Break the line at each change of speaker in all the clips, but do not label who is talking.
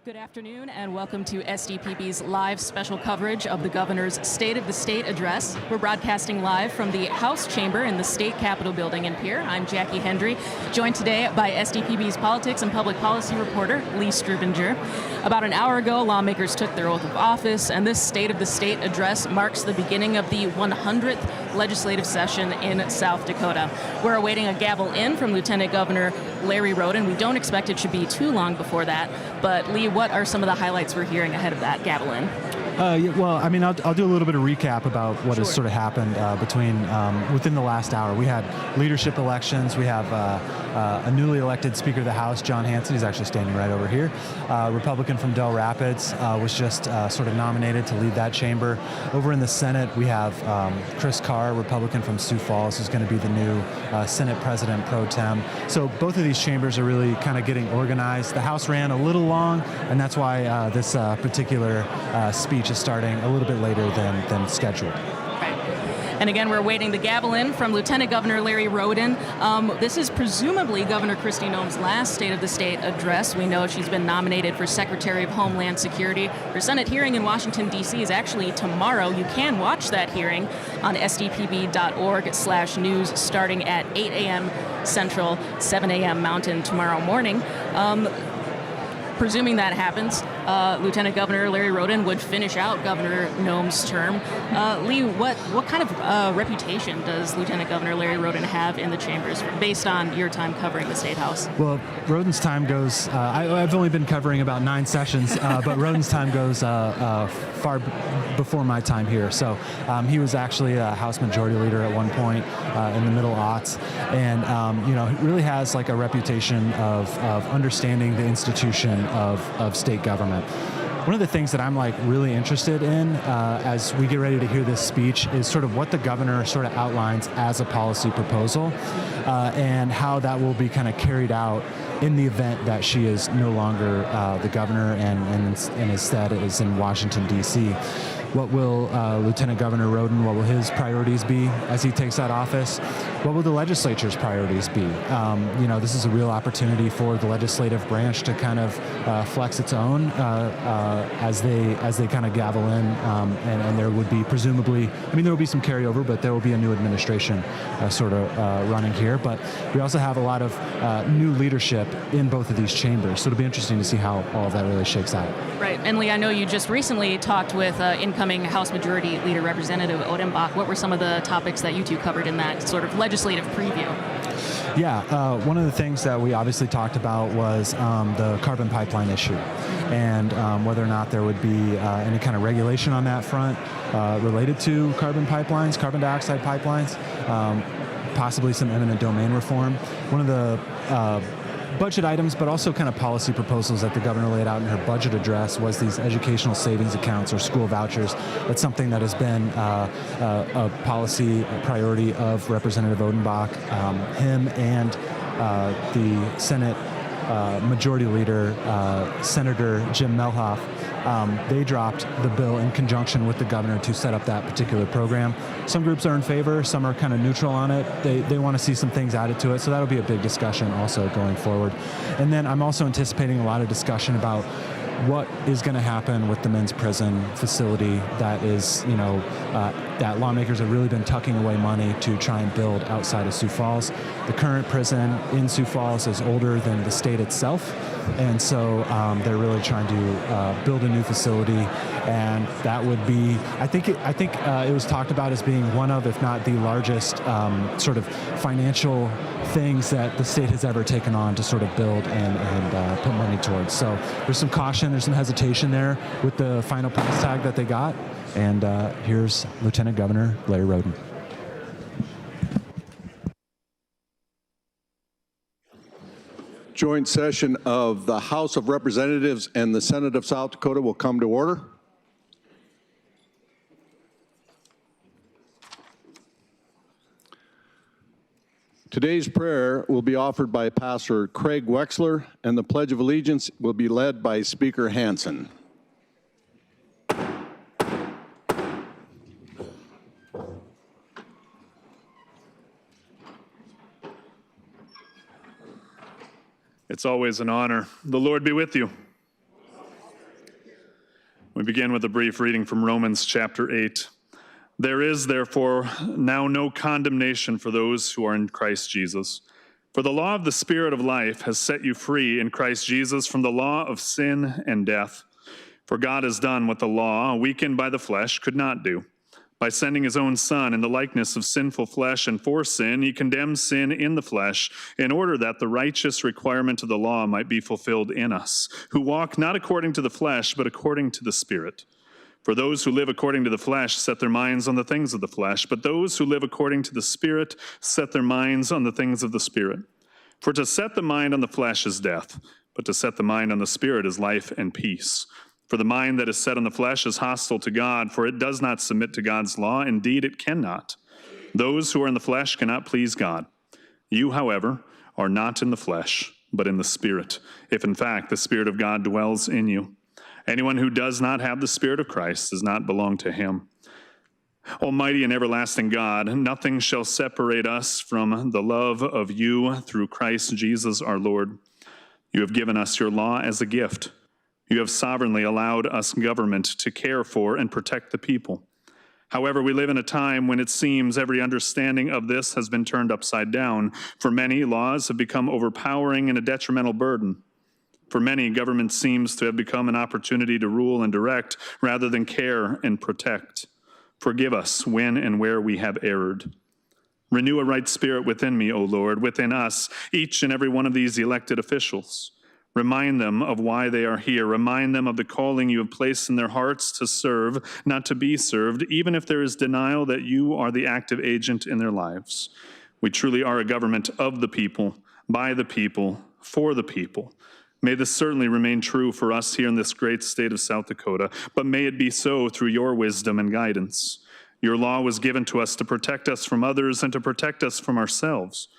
Good afternoon and welcome to SDPB's live special coverage of the Governor's State of the State address. We're broadcasting live from the House Chamber in the State Capitol building in Pierre. I'm Jackie Hendry, joined today by SDPB's politics and public policy reporter, Lee Strubinger. About an hour ago, lawmakers took their oath of office, and this State of the State address marks the beginning of the 100th legislative session in South Dakota. We're awaiting a gavel in from Lieutenant Governor Larry Roden. We don't expect it should be too long before that, but Lee, what are some of the highlights we're hearing ahead of that gavel in?
Well, I mean, I'll do a little bit of recap about what has sort of happened within the last hour. We had leadership elections. We have a newly elected Speaker of the House, John Hanson. He's actually standing right over here. Republican from Del Rapids was just sort of nominated to lead that chamber. Over in the Senate, we have Chris Carr, Republican from Sioux Falls, who's going to be the new Senate President pro tem. So both of these chambers are really kind of getting organized. The House ran a little long, and that's why this particular speech is starting a little bit later than scheduled.
And again, we're awaiting the gavel in from Lieutenant Governor Larry Roden. This is presumably Governor Kristi Noem's last State of the State address. We know she's been nominated for Secretary of Homeland Security. Her Senate hearing in Washington, D.C. is actually tomorrow. You can watch that hearing on sdpb.org/news starting at 8 a.m. Central, 7 a.m. Mountain tomorrow morning. Presuming that happens, Lieutenant Governor Larry Roden would finish out Governor Noem's term. Lee, what kind of reputation does Lieutenant Governor Larry Roden have in the chambers based on your time covering the State House?
Well, Roden's time goes, I've only been covering about 9 sessions, but Roden's time goes far before my time here. So he was actually a House Majority Leader at one point in the middle aughts, and he really has like a reputation of understanding the institution of state government. One of the things that I'm really interested in as we get ready to hear this speech is sort of what the governor sort of outlines as a policy proposal and how that will be kind of carried out in the event that she is no longer the governor and instead is in Washington, D.C. What will Lieutenant Governor Roden, what will his priorities be as he takes that office? What will the legislature's priorities be? This is a real opportunity for the legislative branch to kind of flex its own as they kind of gavel in, and there would be presumably, there will be some carryover, but there will be a new administration running here. But we also have a lot of new leadership in both of these chambers, so it'll be interesting to see how all of that really shakes out.
Right, and Lee, I know you just recently talked with incoming House Majority Leader Representative Odenbach. What were some of the topics that you two covered in that sort of legislative preview?
Yeah, one of the things that we obviously talked about was the carbon pipeline issue and whether or not there would be any kind of regulation on that front related to carbon pipelines, carbon dioxide pipelines, possibly some eminent domain reform. One of the budget items, but also kind of policy proposals that the governor laid out in her budget address was these educational savings accounts or school vouchers. That's something that has been a policy priority of Representative Odenbach. Him and the Senate Majority Leader, Senator Jim Melhoff, they dropped the bill in conjunction with the governor to set up that particular program. Some groups are in favor, some are kind of neutral on it. They want to see some things added to it, so that'll be a big discussion also going forward. And then I'm also anticipating a lot of discussion about what is going to happen with the men's prison facility that is, that lawmakers have really been tucking away money to try and build outside of Sioux Falls. The current prison in Sioux Falls is older than the state itself, and so they're really trying to build a new facility, and that would be, I think it was talked about as being one of, if not the largest sort of financial things that the state has ever taken on to sort of build and put money towards. So there's some caution, there's some hesitation there with the final price tag that they got. And here's Lieutenant Governor Larry Roden.
Joint session of the House of Representatives and the Senate of South Dakota will come to order. Today's prayer will be offered by Pastor Craig Wexler, and the Pledge of Allegiance will be led by Speaker Hanson.
It's always an honor. The Lord be with you. We begin with a brief reading from Romans chapter 8. There is therefore now no condemnation for those who are in Christ Jesus. For the law of the Spirit of life has set you free in Christ Jesus from the law of sin and death. For God has done what the law, weakened by the flesh, could not do. By sending his own Son in the likeness of sinful flesh, and for sin, he condemned sin in the flesh, in order that the righteous requirement of the law might be fulfilled in us, who walk not according to the flesh, but according to the Spirit. For those who live according to the flesh set their minds on the things of the flesh, but those who live according to the Spirit set their minds on the things of the Spirit. For to set the mind on the flesh is death, but to set the mind on the Spirit is life and peace. For the mind that is set on the flesh is hostile to God, for it does not submit to God's law. Indeed, it cannot. Those who are in the flesh cannot please God. You, however, are not in the flesh, but in the Spirit, if in fact the Spirit of God dwells in you. Anyone who does not have the Spirit of Christ does not belong to him. Almighty and everlasting God, nothing shall separate us from the love of you through Christ Jesus our Lord. You have given us your law as a gift. You have sovereignly allowed us government to care for and protect the people. However, we live in a time when it seems every understanding of this has been turned upside down. For many, laws have become overpowering and a detrimental burden. For many, government seems to have become an opportunity to rule and direct rather than care and protect. Forgive us when and where we have erred. Renew a right spirit within me, O Lord, within us, each and every one of these elected officials. Remind them of why they are here. Remind them of the calling you have placed in their hearts to serve, not to be served, even if there is denial that you are the active agent in their lives. We truly are a government of the people, by the people, for the people. May this certainly remain true for us here in this great state of South Dakota, but may it be so through your wisdom and guidance. Your law was given to us to protect us from others and to protect us from ourselves.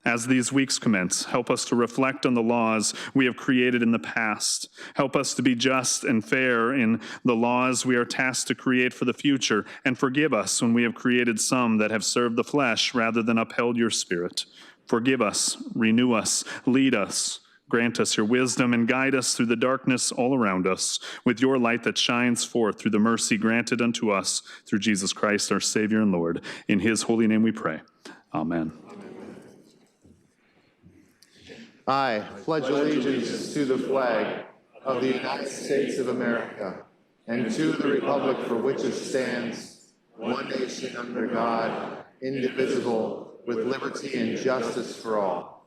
As these weeks commence, help us to reflect on the laws we have created in the past. Help us to be just and fair in the laws we are tasked to create for the future, and forgive us when we have created some that have served the flesh rather than upheld your Spirit. Forgive us, renew us, lead us, grant us your wisdom, and guide us through the darkness all around us with your light that shines forth through the mercy granted unto us through Jesus Christ, our Savior and Lord. In his holy name we pray. Amen.
I pledge allegiance to the flag of the United States of America and to the republic for which it stands, one nation under God, indivisible, with liberty and justice for all.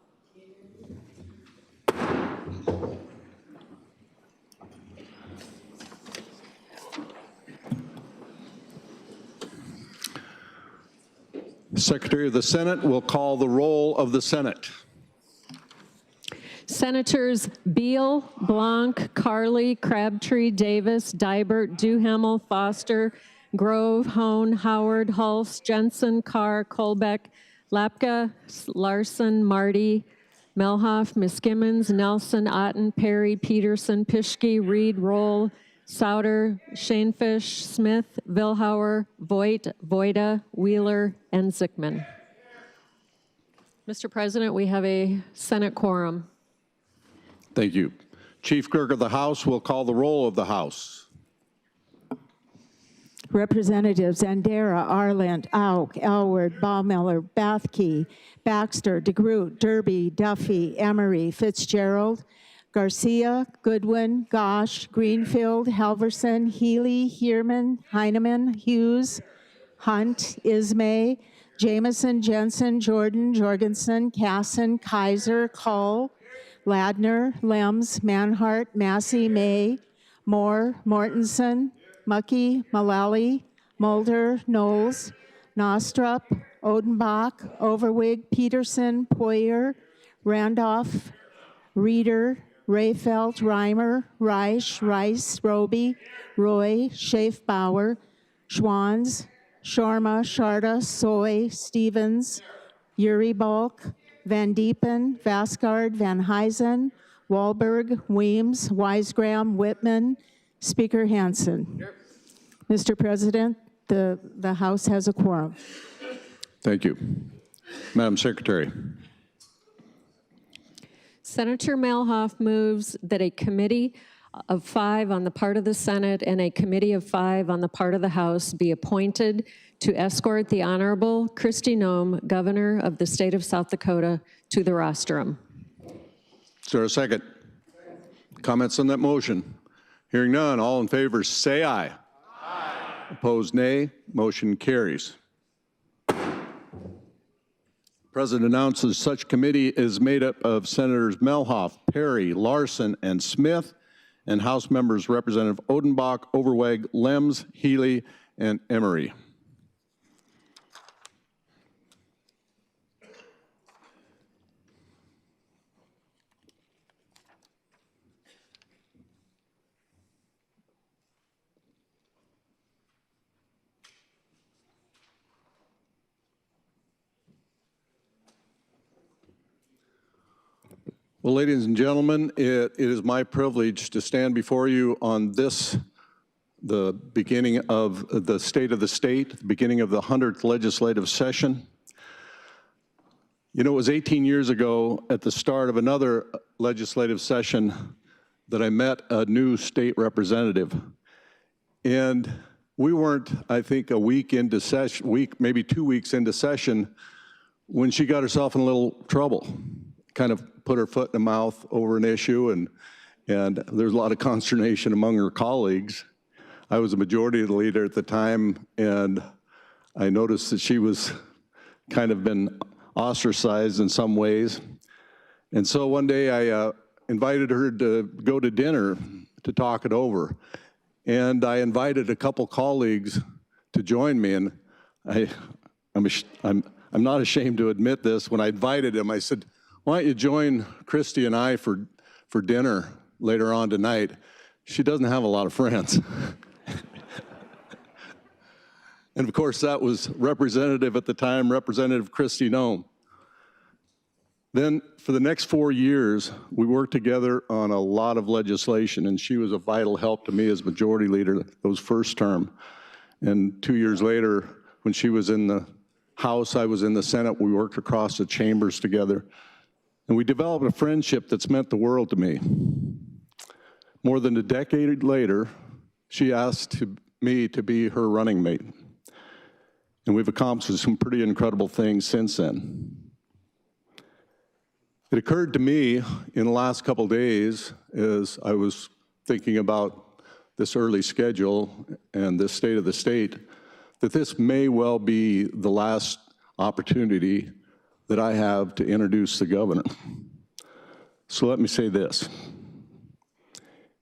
The Secretary of the Senate will call the roll of the Senate.
Senators Beal, Blanc, Carley, Crabtree, Davis, Dibert, Duhamel, Foster, Grove, Hone, Howard, Hulse, Jensen, Carr, Colbeck, Lapka, Larson, Marty, Melhoff, Miskimmons, Nelson, Otten, Perry, Peterson, Pischke, Reed, Roll, Souter, Shanefish, Smith, Vilhauer, Voigt, Voida, Wheeler, and Zickman. Mr. President, we have a Senate quorum.
Thank you. Chief Clerk of the House will call the roll of the House.
Representatives Andera, Arland, Auk, Elward, Baumiller, Bathke, Baxter, DeGroot, Derby, Duffy, Emery, Fitzgerald, Garcia, Goodwin, Gosh, Greenfield, Halverson, Healy, Heerman, Heineman, Hughes, Hunt, Ismay, Jameson, Jensen, Jordan, Jorgensen, Casson, Kaiser, Cull, Ladner, Lems, Manhart, Massey, May, Moore, Mortensen, Muckey, Mullally, Mulder, Knowles, Nostrup, Odenbach, Overwig, Peterson, Poyer, Randolph, Reeder, Rayfelt, Reimer, Reich, Rice, Roby, Roy, Schaefbauer, Schwanz, Sharma, Sharda, Soy, Stevens, Uri Bulk, Van Diepen, Vasgard, Van Huysen, Wahlberg, Weems, Wisegram, Whitman, Speaker Hansen. Mr. President, the House has a quorum.
Thank you. Madam Secretary.
Senator Melhoff moves that a committee of 5 on the part of the Senate and a committee of 5 on the part of the House be appointed to escort the Honorable Kristi Noem, Governor of the State of South Dakota, to the rostrum.
Is there a second? Comments on that motion? Hearing none, all in favor say aye. Aye. Opposed, nay. Motion carries. President announces such committee is made up of Senators Melhoff, Perry, Larson, and Smith, and House members Representative Odenbach, Overweg, Lems, Healy, and Emery. Well, ladies and gentlemen, it is my privilege to stand before you on this, the beginning of the State of the State, the beginning of the 100th legislative session. You know, it was 18 years ago at the start of another legislative session that I met a new state representative. And we weren't, I think, a week into session, maybe 2 weeks into session, when she got herself in a little trouble. Kind of put her foot in the mouth over an issue, and there's a lot of consternation among her colleagues. I was a majority leader at the time, and I noticed that she was kind of been ostracized in some ways. And so one day I invited her to go to dinner to talk it over. And I invited a couple colleagues to join me, and I'm not ashamed to admit this. When I invited them, I said, "Why don't you join Kristi and I for dinner later on tonight?" She doesn't have a lot of friends. And of course, that was Representative at the time, Representative Kristi Noem. Then for the next 4 years, we worked together on a lot of legislation, and she was a vital help to me as majority leader those first term. And 2 years later, when she was in the House, I was in the Senate, we worked across the chambers together. And we developed a friendship that's meant the world to me. More than a decade later, she asked me to be her running mate. And we've accomplished some pretty incredible things since then. It occurred to me in the last couple days as I was thinking about this early schedule and this State of the State, that this may well be the last opportunity that I have to introduce the governor. So let me say this.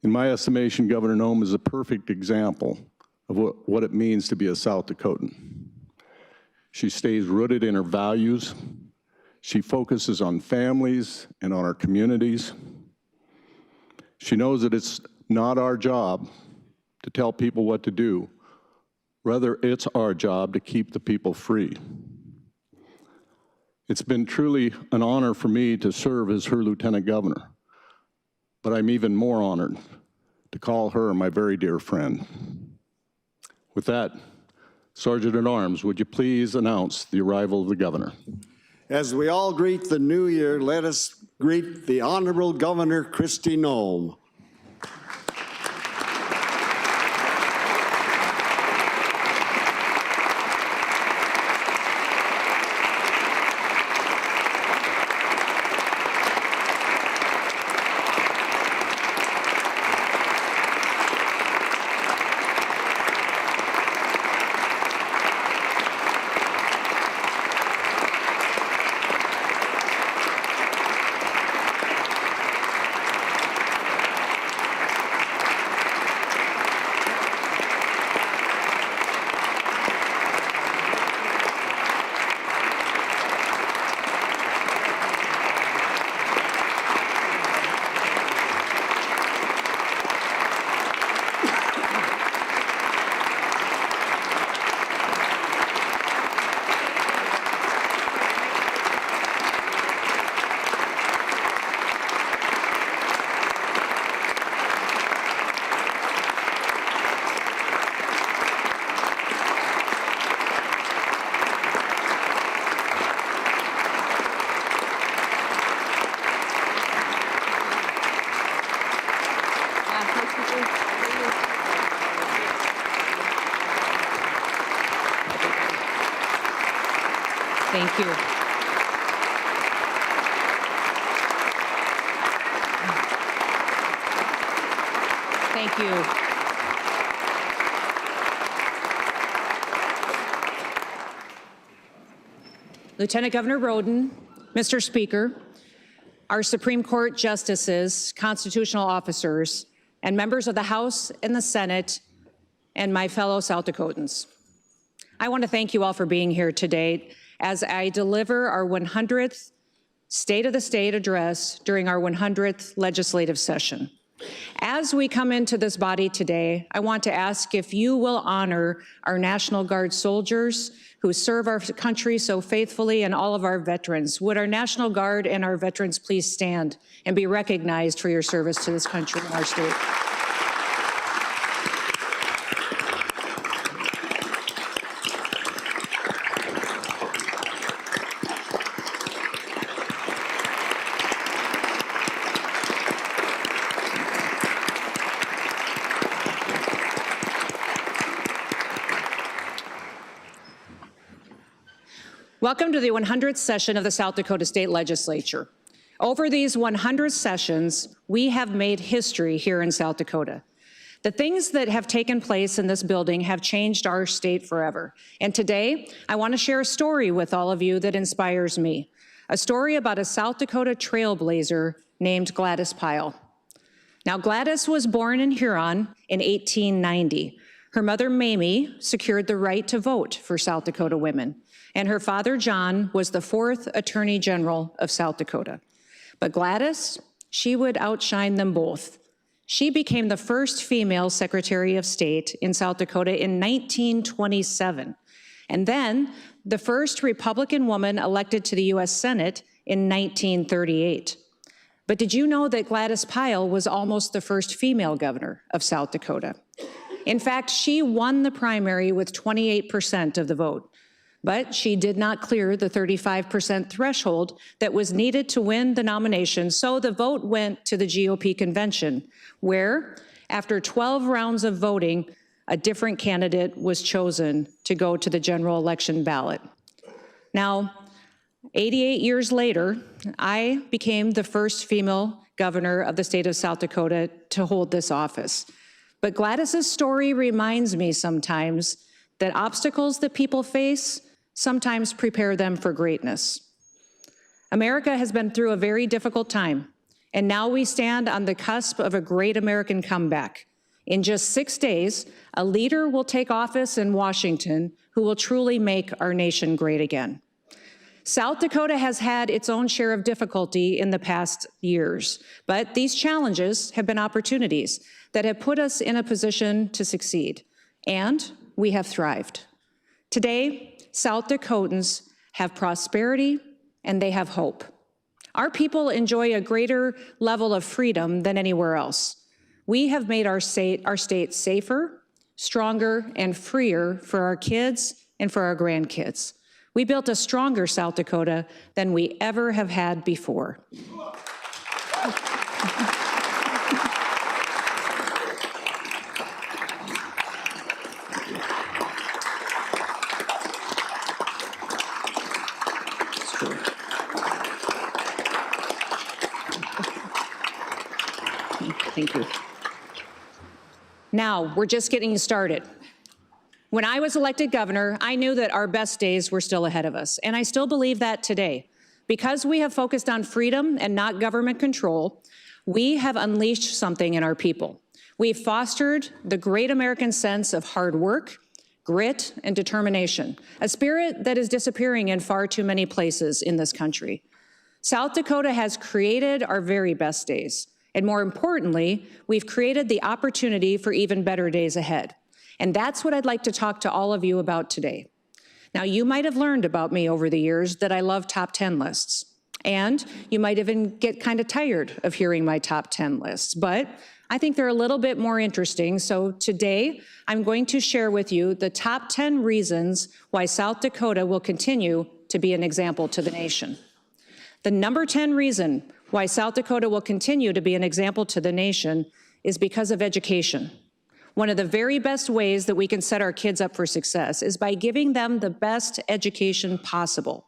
In my estimation, Governor Noem is a perfect example of what it means to be a South Dakotan. She stays rooted in her values. She focuses on families and on our communities. She knows that it's not our job to tell people what to do. Rather, it's our job to keep the people free. It's been truly an honor for me to serve as her lieutenant governor, but I'm even more honored to call her my very dear friend. With that, Sergeant at Arms, would you please announce the arrival of the governor?
As we all greet the new year, let us greet the Honorable Governor Kristi Noem.
Thank you. Thank you. Lieutenant Governor Roden, Mr. Speaker, our Supreme Court justices, constitutional officers, and members of the House and the Senate, and my fellow South Dakotans. I want to thank you all for being here today as I deliver our 100th State of the State address during our 100th legislative session. As we come into this body today, I want to ask if you will honor our National Guard soldiers who serve our country so faithfully and all of our veterans. Would our National Guard and our veterans please stand and be recognized for your service to this country and our state? Welcome to the 100th session of the South Dakota State Legislature. Over these 100 sessions, we have made history here in South Dakota. The things that have taken place in this building have changed our state forever. And today, I want to share a story with all of you that inspires me. A story about a South Dakota trailblazer named Gladys Pyle. Now, Gladys was born in Huron in 1890. Her mother, Mamie, secured the right to vote for South Dakota women, and her father, John, was the 4th Attorney General of South Dakota. But Gladys, she would outshine them both. She became the first female Secretary of State in South Dakota in 1927, and then the first Republican woman elected to the U.S. Senate in 1938. But did you know that Gladys Pyle was almost the first female governor of South Dakota? In fact, she won the primary with 28% of the vote. But she did not clear the 35% threshold that was needed to win the nomination, so the vote went to the GOP convention, where, after 12 rounds of voting, a different candidate was chosen to go to the general election ballot. Now, 88 years later, I became the first female governor of the state of South Dakota to hold this office. But Gladys's story reminds me sometimes that obstacles that people face sometimes prepare them for greatness. America has been through a very difficult time, and now we stand on the cusp of a great American comeback. In just 6 days, a leader will take office in Washington who will truly make our nation great again. South Dakota has had its own share of difficulty in the past years, but these challenges have been opportunities that have put us in a position to succeed, and we have thrived. Today, South Dakotans have prosperity and they have hope. Our people enjoy a greater level of freedom than anywhere else. We have made our state safer, stronger, and freer for our kids and for our grandkids. We built a stronger South Dakota than we ever have had before. Thank you. Now, we're just getting started. When I was elected governor, I knew that our best days were still ahead of us, and I still believe that today. Because we have focused on freedom and not government control, we have unleashed something in our people. We've fostered the great American sense of hard work, grit, and determination, a spirit that is disappearing in far too many places in this country. South Dakota has created our very best days. And more importantly, we've created the opportunity for even better days ahead. And that's what I'd like to talk to all of you about today. Now, you might have learned about me over the years that I love top 10 lists. And you might even get kind of tired of hearing my top 10 lists, but I think they're a little bit more interesting. So today, I'm going to share with you the top 10 reasons why South Dakota will continue to be an example to the nation. The number 10 reason why South Dakota will continue to be an example to the nation is because of education. One of the very best ways that we can set our kids up for success is by giving them the best education possible.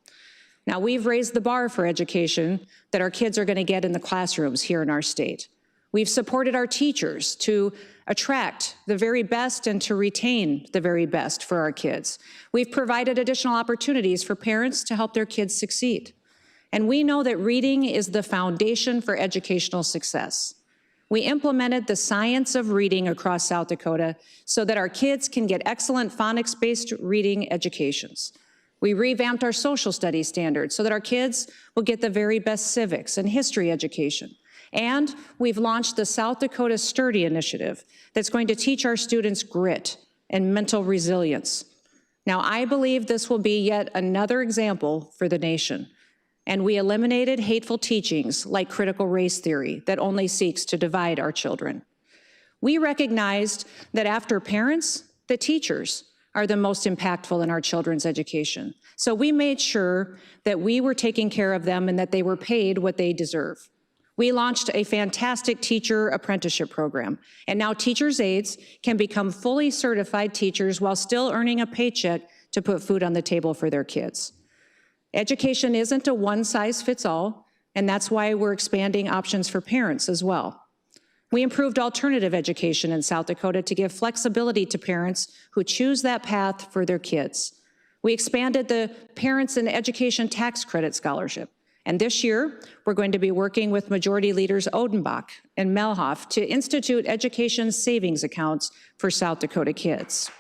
Now, we've raised the bar for education that our kids are going to get in the classrooms here in our state. We've supported our teachers to attract the very best and to retain the very best for our kids. We've provided additional opportunities for parents to help their kids succeed. And we know that reading is the foundation for educational success. We implemented the science of reading across South Dakota so that our kids can get excellent phonics-based reading educations. We revamped our social studies standards so that our kids will get the very best civics and history education. And we've launched the South Dakota Sturdy Initiative that's going to teach our students grit and mental resilience. Now, I believe this will be yet another example for the nation. And we eliminated hateful teachings like critical race theory that only seeks to divide our children. We recognized that after parents, the teachers are the most impactful in our children's education. So we made sure that we were taking care of them and that they were paid what they deserve. We launched a fantastic teacher apprenticeship program, and now teachers' aides can become fully certified teachers while still earning a paycheck to put food on the table for their kids. Education isn't a one-size-fits-all, and that's why we're expanding options for parents as well. We improved alternative education in South Dakota to give flexibility to parents who choose that path for their kids. We expanded the Parents in Education Tax Credit Scholarship. And this year, we're going to be working with Majority Leaders Odenbach and Melhoff to institute education savings accounts for South Dakota kids.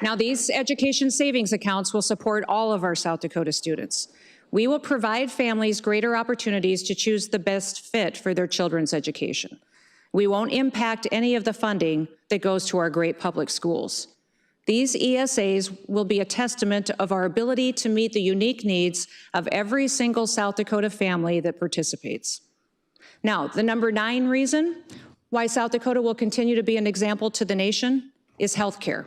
Now, these education savings accounts will support all of our South Dakota students. We will provide families greater opportunities to choose the best fit for their children's education. We won't impact any of the funding that goes to our great public schools. These ESAs will be a testament of our ability to meet the unique needs of every single South Dakota family that participates. Now, the number 9 reason why South Dakota will continue to be an example to the nation is healthcare.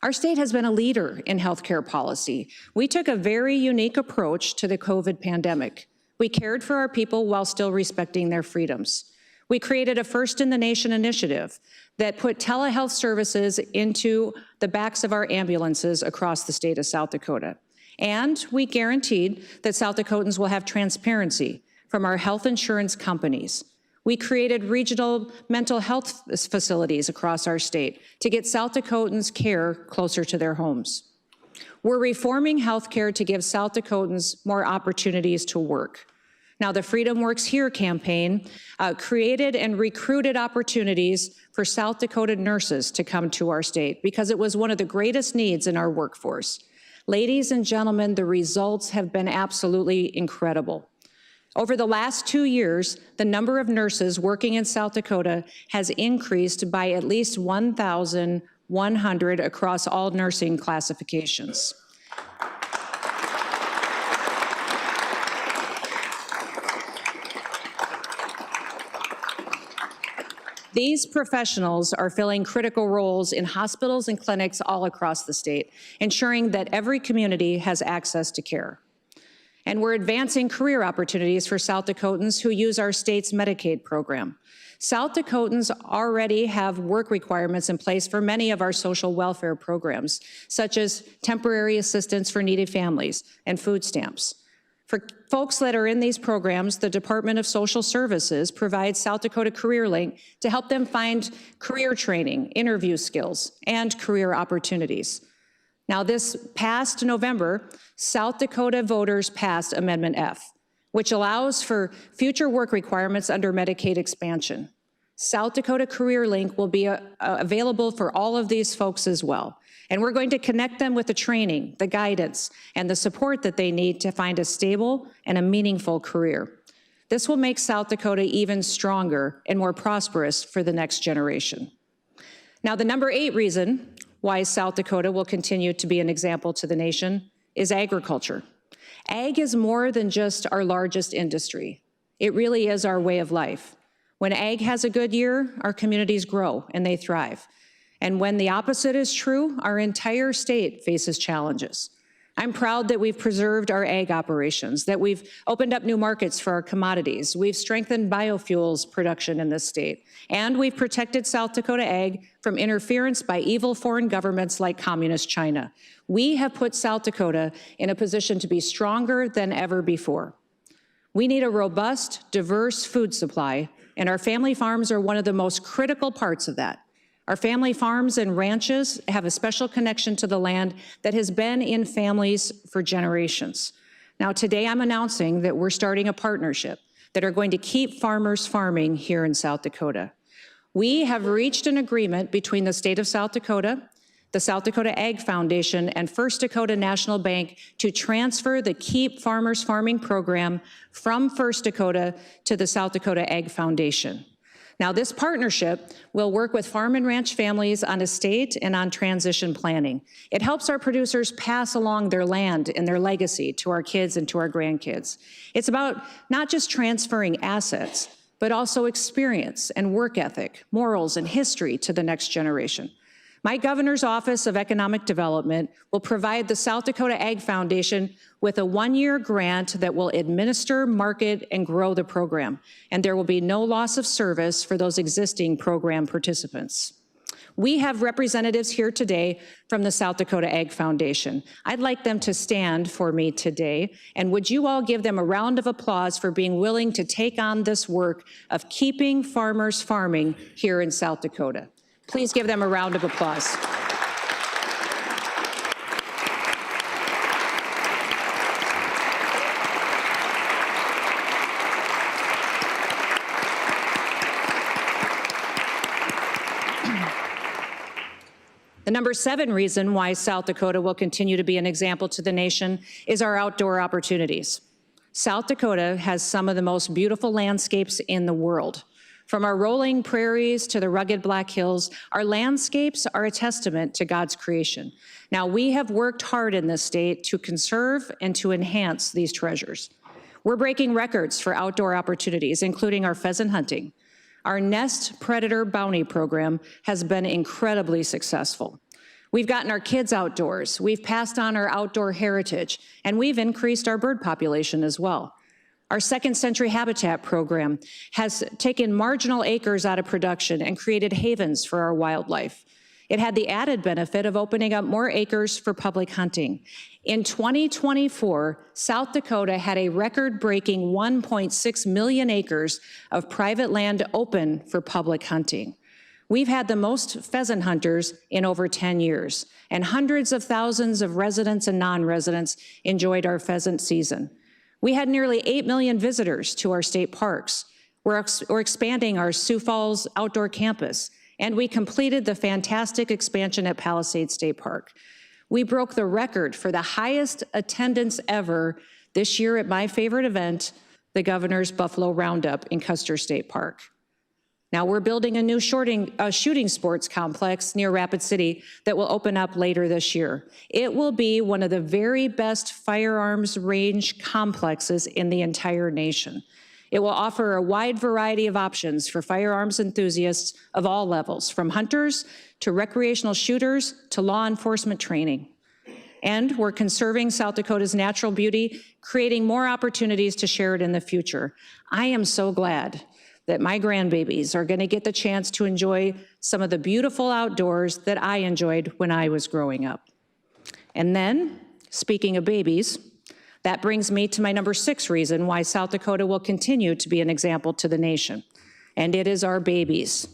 Our state has been a leader in healthcare policy. We took a very unique approach to the COVID pandemic. We cared for our people while still respecting their freedoms. We created a first-in-the-nation initiative that put telehealth services into the backs of our ambulances across the state of South Dakota. And we guaranteed that South Dakotans will have transparency from our health insurance companies. We created regional mental health facilities across our state to get South Dakotans care closer to their homes. We're reforming healthcare to give South Dakotans more opportunities to work. Now, the Freedom Works Here campaign created and recruited opportunities for South Dakota nurses to come to our state because it was one of the greatest needs in our workforce. Ladies and gentlemen, the results have been absolutely incredible. Over the last 2 years, the number of nurses working in South Dakota has increased by at least 1,100 across all nursing classifications. These professionals are filling critical roles in hospitals and clinics all across the state, ensuring that every community has access to care. And we're advancing career opportunities for South Dakotans who use our state's Medicaid program. South Dakotans already have work requirements in place for many of our social welfare programs, such as temporary assistance for needy families and food stamps. For folks that are in these programs, the Department of Social Services provides South Dakota Career Link to help them find career training, interview skills, and career opportunities. Now, this past November, South Dakota voters passed Amendment F, which allows for future work requirements under Medicaid expansion. South Dakota Career Link will be available for all of these folks as well. And we're going to connect them with the training, the guidance, and the support that they need to find a stable and a meaningful career. This will make South Dakota even stronger and more prosperous for the next generation. Now, the number 8 reason why South Dakota will continue to be an example to the nation is agriculture. Ag is more than just our largest industry. It really is our way of life. When ag has a good year, our communities grow and they thrive. And when the opposite is true, our entire state faces challenges. I'm proud that we've preserved our ag operations, that we've opened up new markets for our commodities, we've strengthened biofuels production in this state, and we've protected South Dakota ag from interference by evil foreign governments like Communist China. We have put South Dakota in a position to be stronger than ever before. We need a robust, diverse food supply, and our family farms are one of the most critical parts of that. Our family farms and ranches have a special connection to the land that has been in families for generations. Now, today I'm announcing that we're starting a partnership that are going to keep farmers farming here in South Dakota. We have reached an agreement between the state of South Dakota, the South Dakota Ag Foundation, and First Dakota National Bank to transfer the Keep Farmers Farming program from First Dakota to the South Dakota Ag Foundation. Now, this partnership will work with farm and ranch families on estate and on transition planning. It helps our producers pass along their land and their legacy to our kids and to our grandkids. It's about not just transferring assets, but also experience and work ethic, morals, and history to the next generation. My governor's Office of Economic Development will provide the South Dakota Ag Foundation with a one-year grant that will administer, market, and grow the program. And there will be no loss of service for those existing program participants. We have representatives here today from the South Dakota Ag Foundation. I'd like them to stand for me today. And would you all give them a round of applause for being willing to take on this work of keeping farmers farming here in South Dakota? Please give them a round of applause. The number 7 reason why South Dakota will continue to be an example to the nation is our outdoor opportunities. South Dakota has some of the most beautiful landscapes in the world. From our rolling prairies to the rugged Black Hills, our landscapes are a testament to God's creation. Now, we have worked hard in this state to conserve and to enhance these treasures. We're breaking records for outdoor opportunities, including our pheasant hunting. Our Nest Predator Bounty program has been incredibly successful. We've gotten our kids outdoors, we've passed on our outdoor heritage, and we've increased our bird population as well. Our Second Century Habitat program has taken marginal acres out of production and created havens for our wildlife. It had the added benefit of opening up more acres for public hunting. In 2024, South Dakota had a record-breaking 1.6 million acres of private land open for public hunting. We've had the most pheasant hunters in over 10 years, and hundreds of thousands of residents and non-residents enjoyed our pheasant season. We had nearly 8 million visitors to our state parks. We're expanding our Sioux Falls outdoor campus, and we completed the fantastic expansion at Palisades State Park. We broke the record for the highest attendance ever this year at my favorite event, the Governor's Buffalo Roundup in Custer State Park. Now we're building a new shooting sports complex near Rapid City that will open up later this year. It will be one of the very best firearms range complexes in the entire nation. It will offer a wide variety of options for firearms enthusiasts of all levels, from hunters to recreational shooters to law enforcement training. And we're conserving South Dakota's natural beauty, creating more opportunities to share it in the future. I am so glad that my grandbabies are going to get the chance to enjoy some of the beautiful outdoors that I enjoyed when I was growing up. And then, speaking of babies, that brings me to my number 6 reason why South Dakota will continue to be an example to the nation, and it is our babies.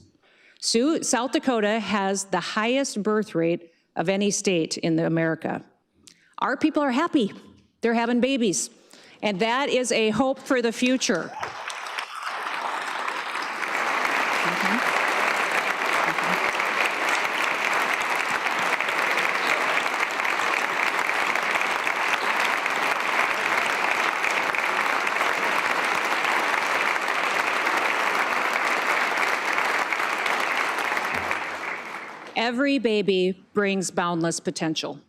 South Dakota has the highest birth rate of any state in America. Our people are happy. They're having babies, and that is a hope for the future. Every baby brings boundless potential.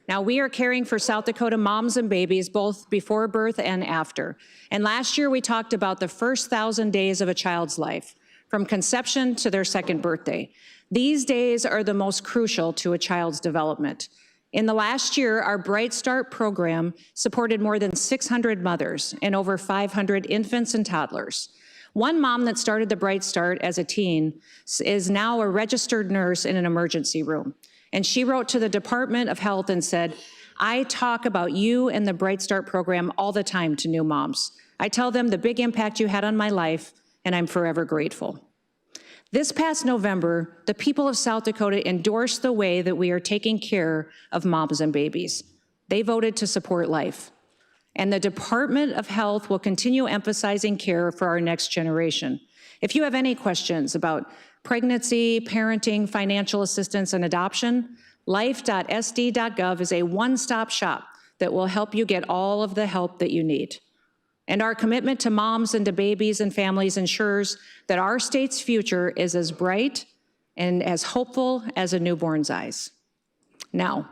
Now, we are caring for South Dakota moms and babies both before birth and after. And last year, we talked about the first 1,000 days of a child's life, from conception to their 2nd birthday. These days are the most crucial to a child's development. In the last year, our Bright Start program supported more than 600 mothers and over 500 infants and toddlers. One mom that started the Bright Start as a teen is now a registered nurse in an emergency room. And she wrote to the Department of Health and said, "I talk about you and the Bright Start program all the time to new moms. I tell them the big impact you had on my life, and I'm forever grateful." This past November, the people of South Dakota endorsed the way that we are taking care of moms and babies. They voted to support life. And the Department of Health will continue emphasizing care for our next generation. If you have any questions about pregnancy, parenting, financial assistance, and adoption, life.sd.gov is a one-stop shop that will help you get all of the help that you need. And our commitment to moms and to babies and families ensures that our state's future is as bright and as hopeful as a newborn's eyes. Now,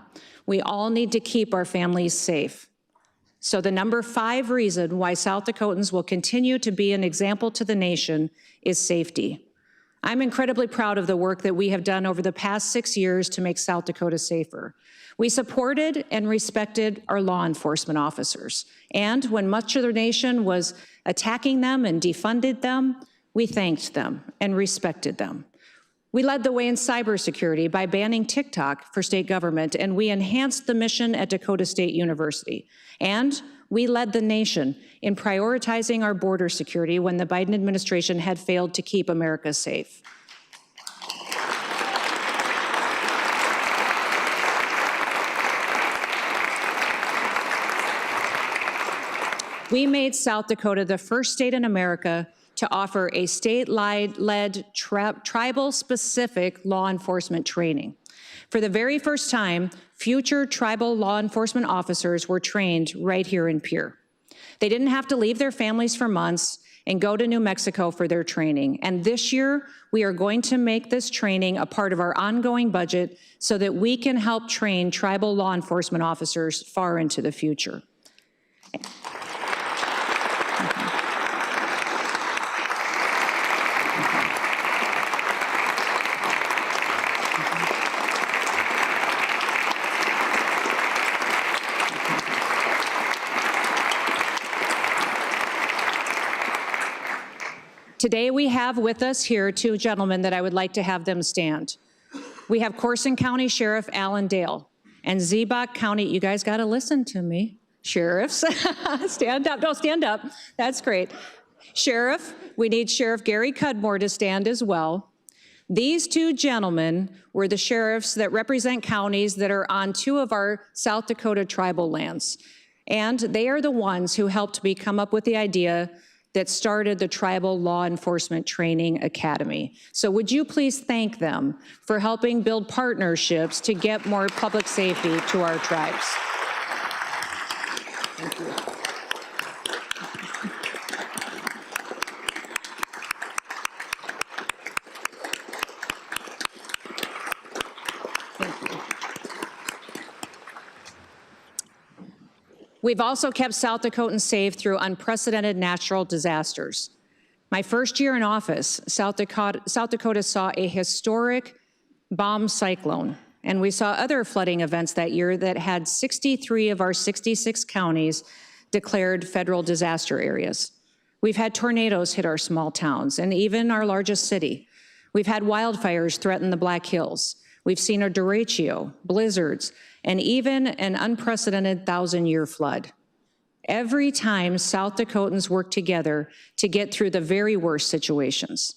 we all need to keep our families safe. So the number 5 reason why South Dakotans will continue to be an example to the nation is safety. I'm incredibly proud of the work that we have done over the past 6 years to make South Dakota safer. We supported and respected our law enforcement officers. And when much of the nation was attacking them and defunded them, we thanked them and respected them. We led the way in cybersecurity by banning TikTok for state government, and we enhanced the mission at Dakota State University. And we led the nation in prioritizing our border security when the Biden administration had failed to keep America safe. We made South Dakota the first state in America to offer a state-led tribal-specific law enforcement training. For the very first time, future tribal law enforcement officers were trained right here in Pierre. They didn't have to leave their families for months and go to New Mexico for their training. And this year, we are going to make this training a part of our ongoing budget so that we can help train tribal law enforcement officers far into the future. Today we have with us here 2 gentlemen that I would like to have them stand. We have Corson County Sheriff Alan Dale and Ziebach County, you guys gotta listen to me, sheriffs, stand up, no, stand up, that's great. Sheriff, we need Sheriff Gary Cudmore to stand as well. These 2 gentlemen were the sheriffs that represent counties that are on 2 of our South Dakota tribal lands. And they are the ones who helped me come up with the idea that started the Tribal Law Enforcement Training Academy. So would you please thank them for helping build partnerships to get more public safety to our tribes? Thank you. We've also kept South Dakotans safe through unprecedented natural disasters. My first year in office, South Dakota saw a historic bomb cyclone, and we saw other flooding events that year that had 63 of our 66 counties declared federal disaster areas. We've had tornadoes hit our small towns and even our largest city. We've had wildfires threaten the Black Hills. We've seen a derecho, blizzards, and even an unprecedented 1,000-year flood. Every time South Dakotans work together to get through the very worst situations.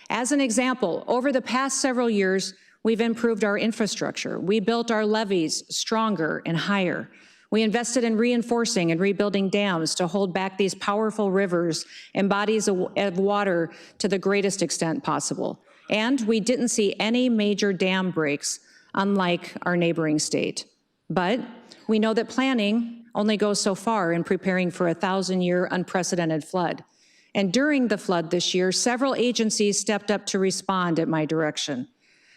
As an example, over the past several years, we've improved our infrastructure. We built our levees stronger and higher. We invested in reinforcing and rebuilding dams to hold back these powerful rivers and bodies of water to the greatest extent possible. And we didn't see any major dam breaks, unlike our neighboring state. But we know that planning only goes so far in preparing for a 1,000-year unprecedented flood. And during the flood this year, several agencies stepped up to respond at my direction.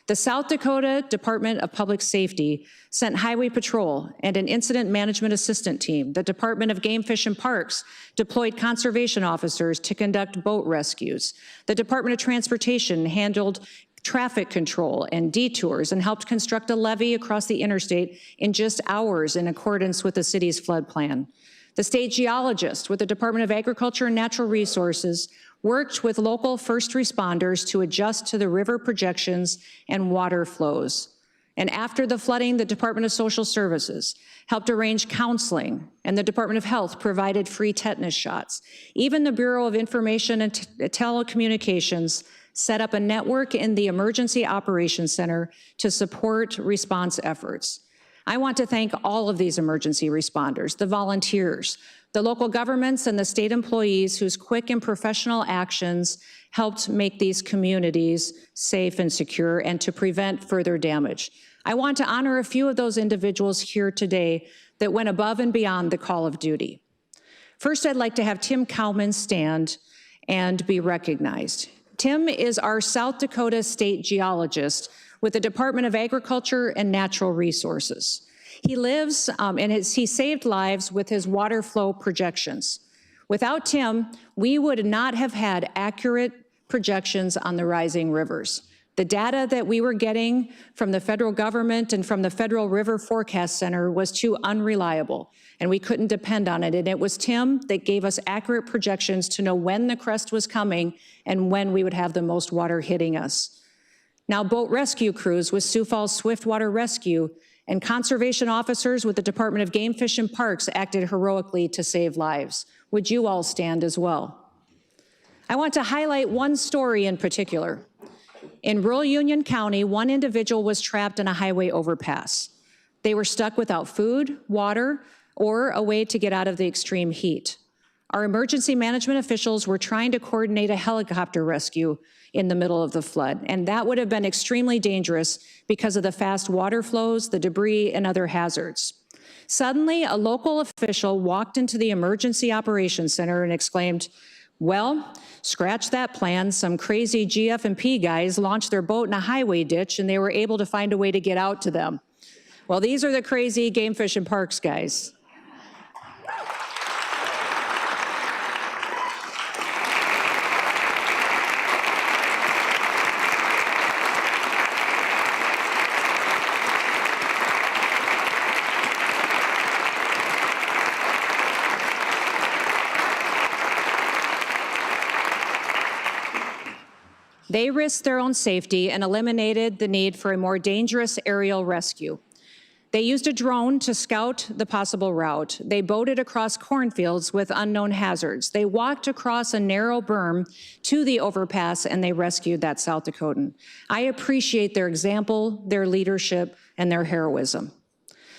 The South Dakota Department of Public Safety sent Highway Patrol and an incident management assistant team. The Department of Game, Fish, and Parks deployed conservation officers to conduct boat rescues. The Department of Transportation handled traffic control and detours, and helped construct a levee across the interstate in just hours in accordance with the city's flood plan. The state geologist with the Department of Agriculture and Natural Resources worked with local first responders to adjust to the river projections and water flows. And after the flooding, the Department of Social Services helped arrange counseling, and the Department of Health provided free tetanus shots. Even the Bureau of Information and Telecommunications set up a network in the Emergency Operations Center to support response efforts. I want to thank all of these emergency responders, the volunteers, the local governments, and the state employees whose quick and professional actions helped make these communities safe and secure and to prevent further damage. I want to honor a few of those individuals here today that went above and beyond the call of duty. First, I'd like to have Tim Cowman stand and be recognized. Tim is our South Dakota state geologist with the Department of Agriculture and Natural Resources. He lives and he saved lives with his water flow projections. Without Tim, we would not have had accurate projections on the rising rivers. The data that we were getting from the federal government and from the Federal River Forecast Center was too unreliable, and we couldn't depend on it. And it was Tim that gave us accurate projections to know when the crest was coming and when we would have the most water hitting us. Now, boat rescue crews with Sioux Falls Swiftwater Rescue and conservation officers with the Department of Game, Fish, and Parks acted heroically to save lives. Would you all stand as well? I want to highlight one story in particular. In rural Union County, one individual was trapped in a highway overpass. They were stuck without food, water, or a way to get out of the extreme heat. Our emergency management officials were trying to coordinate a helicopter rescue in the middle of the flood, and that would have been extremely dangerous because of the fast water flows, the debris, and other hazards. Suddenly, a local official walked into the Emergency Operations Center and exclaimed, "Well, scratch that plan. Some crazy GF&P guys launched their boat in a highway ditch and they were able to find a way to get out to them." Well, these are the crazy Game, Fish, and Parks guys. They risked their own safety and eliminated the need for a more dangerous aerial rescue. They used a drone to scout the possible route. They boated across cornfields with unknown hazards. They walked across a narrow berm to the overpass, and they rescued that South Dakotan. I appreciate their example, their leadership, and their heroism.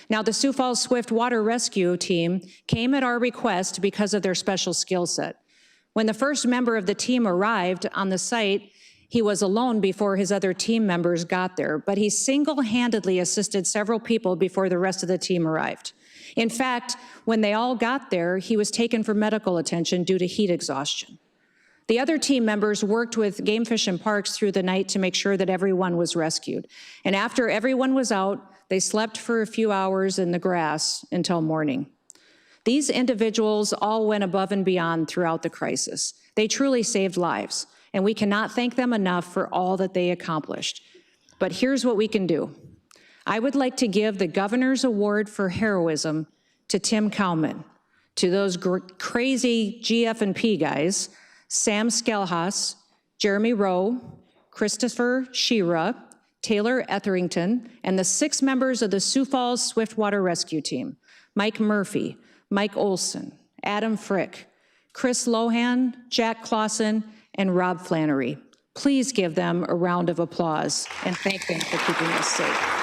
Now, the Sioux Falls Swiftwater Rescue Team came at our request because of their special skill set. When the first member of the team arrived on the site, he was alone before his other team members got there, but he single-handedly assisted several people before the rest of the team arrived. In fact, when they all got there, he was taken for medical attention due to heat exhaustion. The other team members worked with Game, Fish, and Parks through the night to make sure that everyone was rescued. And after everyone was out, they slept for a few hours in the grass until morning. These individuals all went above and beyond throughout the crisis. They truly saved lives, and we cannot thank them enough for all that they accomplished. But here's what we can do. I would like to give the Governor's Award for Heroism to Tim Cowman, to those crazy GF&P guys, Sam Skelhaus, Jeremy Rowe, Christopher Shira, Taylor Etherington, and the 6 members of the Sioux Falls Swiftwater Rescue Team, Mike Murphy, Mike Olson, Adam Frick, Chris Lohan, Jack Clausen, and Rob Flannery. Please give them a round of applause and thank them for keeping us safe.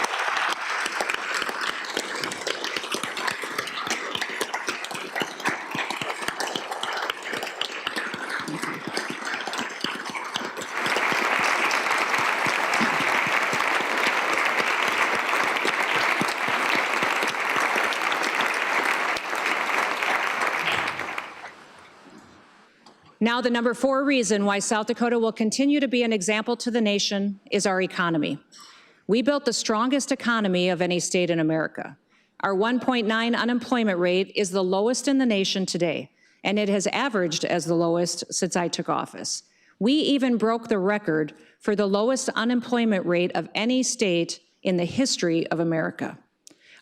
Now, the number 4 reason why South Dakota will continue to be an example to the nation is our economy. We built the strongest economy of any state in America. Our 1.9 unemployment rate is the lowest in the nation today, and it has averaged as the lowest since I took office. We even broke the record for the lowest unemployment rate of any state in the history of America.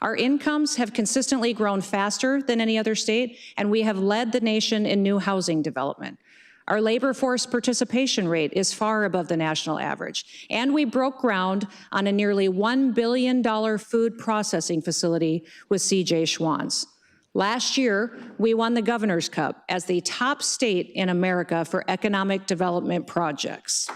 Our incomes have consistently grown faster than any other state, and we have led the nation in new housing development. Our labor force participation rate is far above the national average, and we broke ground on a nearly $1 billion food processing facility with C.J. Schwann's. Last year, we won the Governor's Cup as the top state in America for economic development projects.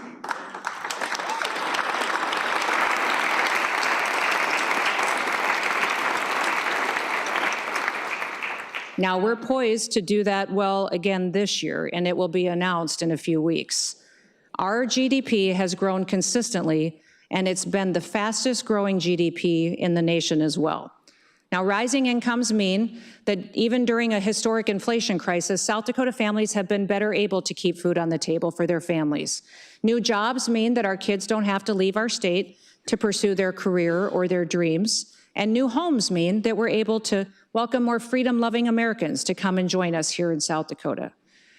Now, we're poised to do that well again this year, and it will be announced in a few weeks. Our GDP has grown consistently, and it's been the fastest growing GDP in the nation as well. Now, rising incomes mean that even during a historic inflation crisis, South Dakota families have been better able to keep food on the table for their families. New jobs mean that our kids don't have to leave our state to pursue their career or their dreams. And new homes mean that we're able to welcome more freedom-loving Americans to come and join us here in South Dakota.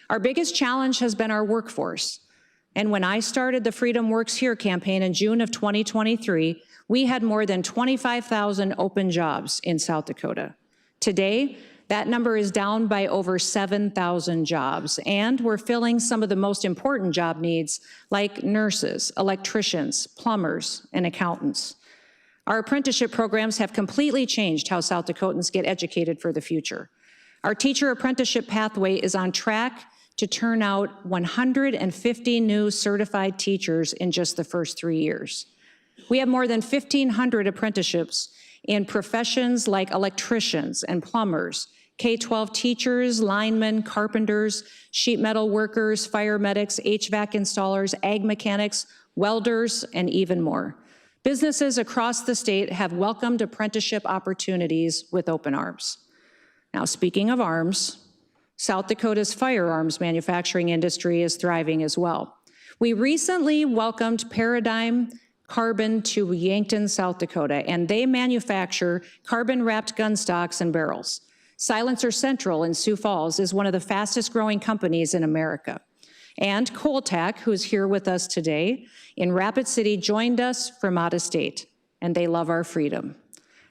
Our biggest challenge has been our workforce. And when I started the Freedom Works Here campaign in June of 2023, we had more than 25,000 open jobs in South Dakota. Today, that number is down by over 7,000 jobs, and we're filling some of the most important job needs like nurses, electricians, plumbers, and accountants. Our apprenticeship programs have completely changed how South Dakotans get educated for the future. Our teacher apprenticeship pathway is on track to turn out 150 new certified teachers in just the first 3 years. We have more than 1,500 apprenticeships in professions like electricians and plumbers, K-12 teachers, linemen, carpenters, sheet metal workers, fire medics, HVAC installers, ag mechanics, welders, and even more. Businesses across the state have welcomed apprenticeship opportunities with open arms. Now, speaking of arms, South Dakota's firearms manufacturing industry is thriving as well. We recently welcomed Paradigm Carbon to Yankton, South Dakota, and they manufacture carbon-wrapped gun stocks and barrels. Silencer Central in Sioux Falls is one of the fastest growing companies in America. And Coltac, who's here with us today, in Rapid City joined us from out of state, and they love our freedom.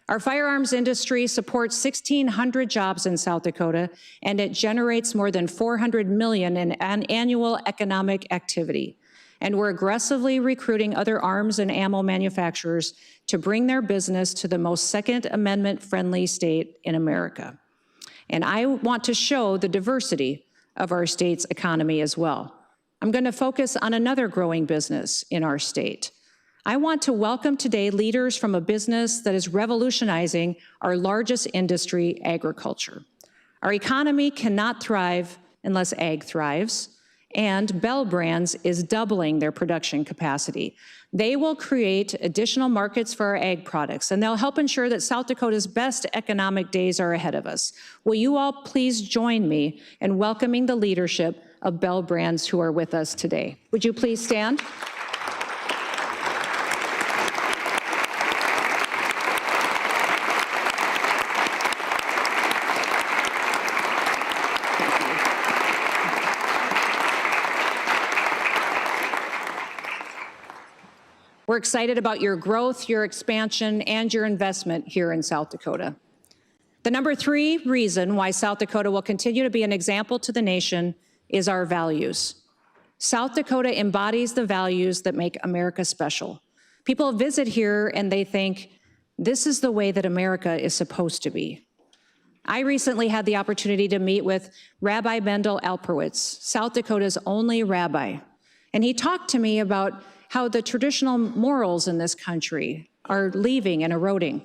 Our firearms industry supports 1,600 jobs in South Dakota, and it generates more than $400 million in annual economic activity. And we're aggressively recruiting other arms and ammo manufacturers to bring their business to the most Second Amendment-friendly state in America. And I want to show the diversity of our state's economy as well. I'm going to focus on another growing business in our state. I want to welcome today leaders from a business that is revolutionizing our largest industry, agriculture. Our economy cannot thrive unless ag thrives, and Bell Brands is doubling their production capacity. They will create additional markets for our ag products, and they'll help ensure that South Dakota's best economic days are ahead of us. Will you all please join me in welcoming the leadership of Bell Brands who are with us today? Would you please stand? We're excited about your growth, your expansion, and your investment here in South Dakota. The number 3 reason why South Dakota will continue to be an example to the nation is our values. South Dakota embodies the values that make America special. People visit here and they think, this is the way that America is supposed to be. I recently had the opportunity to meet with Rabbi Mendel Alperwitz, South Dakota's only rabbi. And he talked to me about how the traditional morals in this country are leaving and eroding.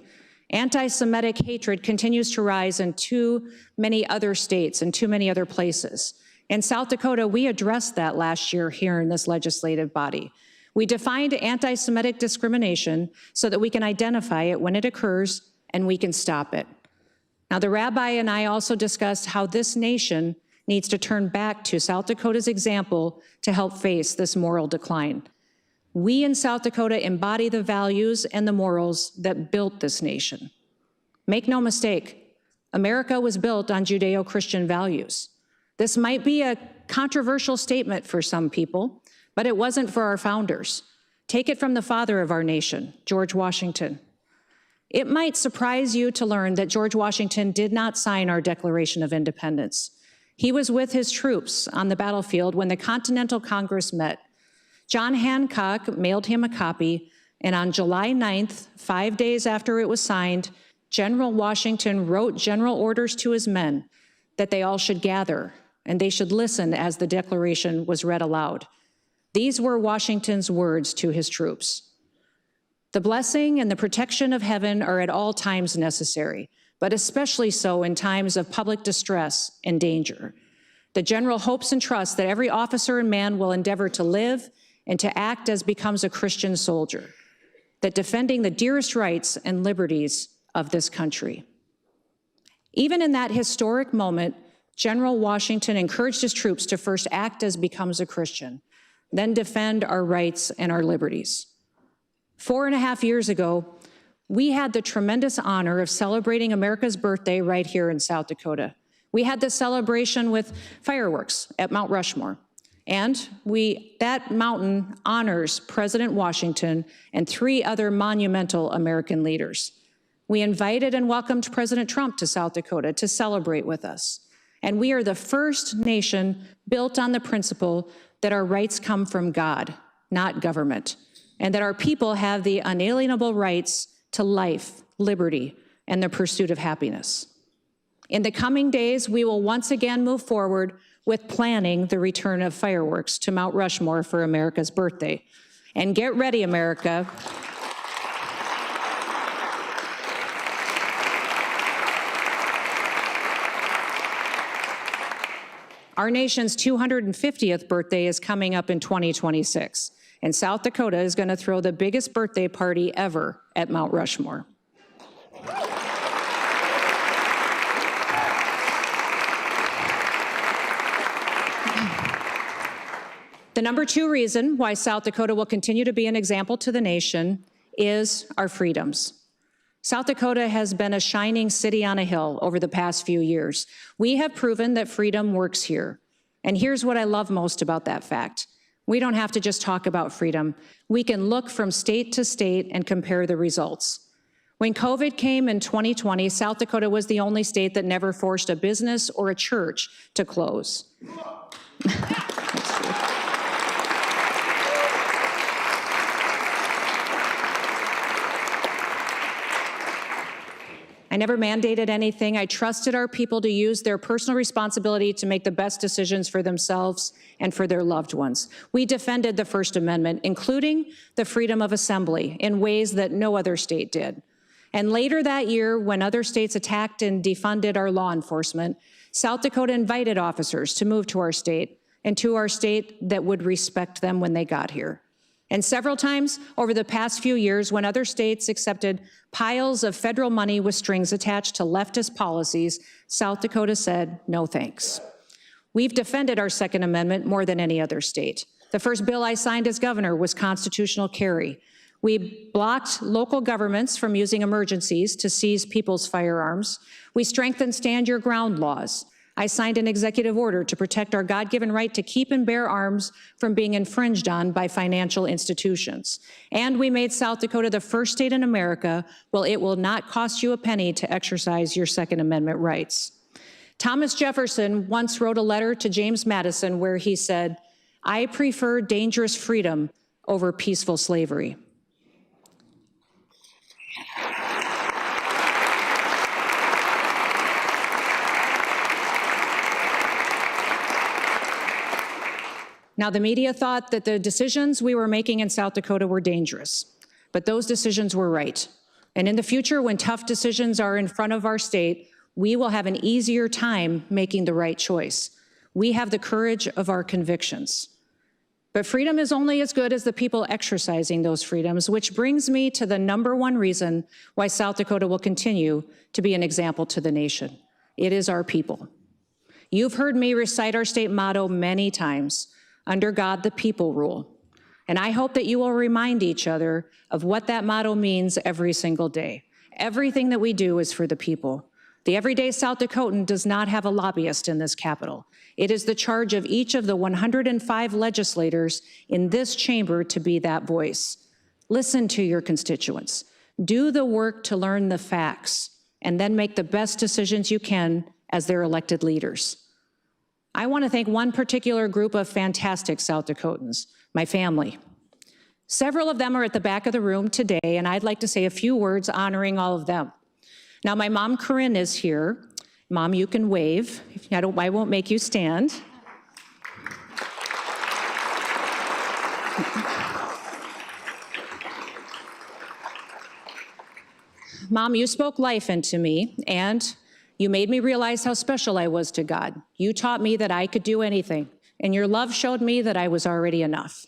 Anti-Semitic hatred continues to rise in too many other states and too many other places. In South Dakota, we addressed that last year here in this legislative body. We defined anti-Semitic discrimination so that we can identify it when it occurs and we can stop it. Now, the rabbi and I also discussed how this nation needs to turn back to South Dakota's example to help face this moral decline. We in South Dakota embody the values and the morals that built this nation. Make no mistake, America was built on Judeo-Christian values. This might be a controversial statement for some people, But it wasn't for our founders. Take it from the father of our nation, George Washington. It might surprise you to learn that George Washington did not sign our Declaration of Independence. He was with his troops on the battlefield when the Continental Congress met. John Hancock mailed him a copy, and on July 9th, 5 days after it was signed, General Washington wrote general orders to his men that they all should gather and they should listen as the Declaration was read aloud. These were Washington's words to his troops. The blessing and the protection of heaven are at all times necessary, but especially so in times of public distress and danger. The general hopes and trusts that every officer and man will endeavor to live and to act as becomes a Christian soldier, that defending the dearest rights and liberties of this country. Even in that historic moment, General Washington encouraged his troops to first act as becomes a Christian, then defend our rights and our liberties. 4.5 years ago, we had the tremendous honor of celebrating America's birthday right here in South Dakota. We had the celebration with fireworks at Mount Rushmore. And that mountain honors President Washington and 3 other monumental American leaders. We invited and welcomed President Trump to South Dakota to celebrate with us. And we are the first nation built on the principle that our rights come from God, not government, and that our people have the unalienable rights to life, liberty, and the pursuit of happiness. In the coming days, we will once again move forward with planning the return of fireworks to Mount Rushmore for America's birthday. And get ready, America. Our nation's 250th birthday is coming up in 2026, and South Dakota is going to throw the biggest birthday party ever at Mount Rushmore. The number 2 reason why South Dakota will continue to be an example to the nation is our freedoms. South Dakota has been a shining city on a hill over the past few years. We have proven that freedom works here. And here's what I love most about that fact. We don't have to just talk about freedom. We can look from state to state and compare the results. When COVID came in 2020, South Dakota was the only state that never forced a business or a church to close. That's true. I never mandated anything. I trusted our people to use their personal responsibility to make the best decisions for themselves and for their loved ones. We defended the First Amendment, including the freedom of assembly, in ways that no other state did. And later that year, when other states attacked and defunded our law enforcement, South Dakota invited officers to move to our state and to our state that would respect them when they got here. And several times over the past few years, when other states accepted piles of federal money with strings attached to leftist policies, South Dakota said, no thanks. We've defended our Second Amendment more than any other state. The first bill I signed as governor was constitutional carry. We blocked local governments from using emergencies to seize people's firearms. We strengthened stand your ground laws. I signed an executive order to protect our God-given right to keep and bear arms from being infringed on by financial institutions. And we made South Dakota the first state in America where it will not cost you a penny to exercise your Second Amendment rights. Thomas Jefferson once wrote a letter to James Madison where he said, "I prefer dangerous freedom over peaceful slavery." Now, the media thought that the decisions we were making in South Dakota were dangerous, but those decisions were right. And in the future, when tough decisions are in front of our state, we will have an easier time making the right choice. We have the courage of our convictions. But freedom is only as good as the people exercising those freedoms, which brings me to the number 1 reason why South Dakota will continue to be an example to the nation. It is our people. You've heard me recite our state motto many times. Under God, the people rule. And I hope that you will remind each other of what that motto means every single day. Everything that we do is for the people. The everyday South Dakotan does not have a lobbyist in this Capitol. It is the charge of each of the 105 legislators in this chamber to be that voice. Listen to your constituents. Do the work to learn the facts, and then make the best decisions you can as their elected leaders. I want to thank one particular group of fantastic South Dakotans, my family. Several of them are at the back of the room today, and I'd like to say a few words honoring all of them. Now, my mom, Corinne, is here. Mom, you can wave. I won't make you stand. Mom, you spoke life into me, and you made me realize how special I was to God. You taught me that I could do anything, and your love showed me that I was already enough.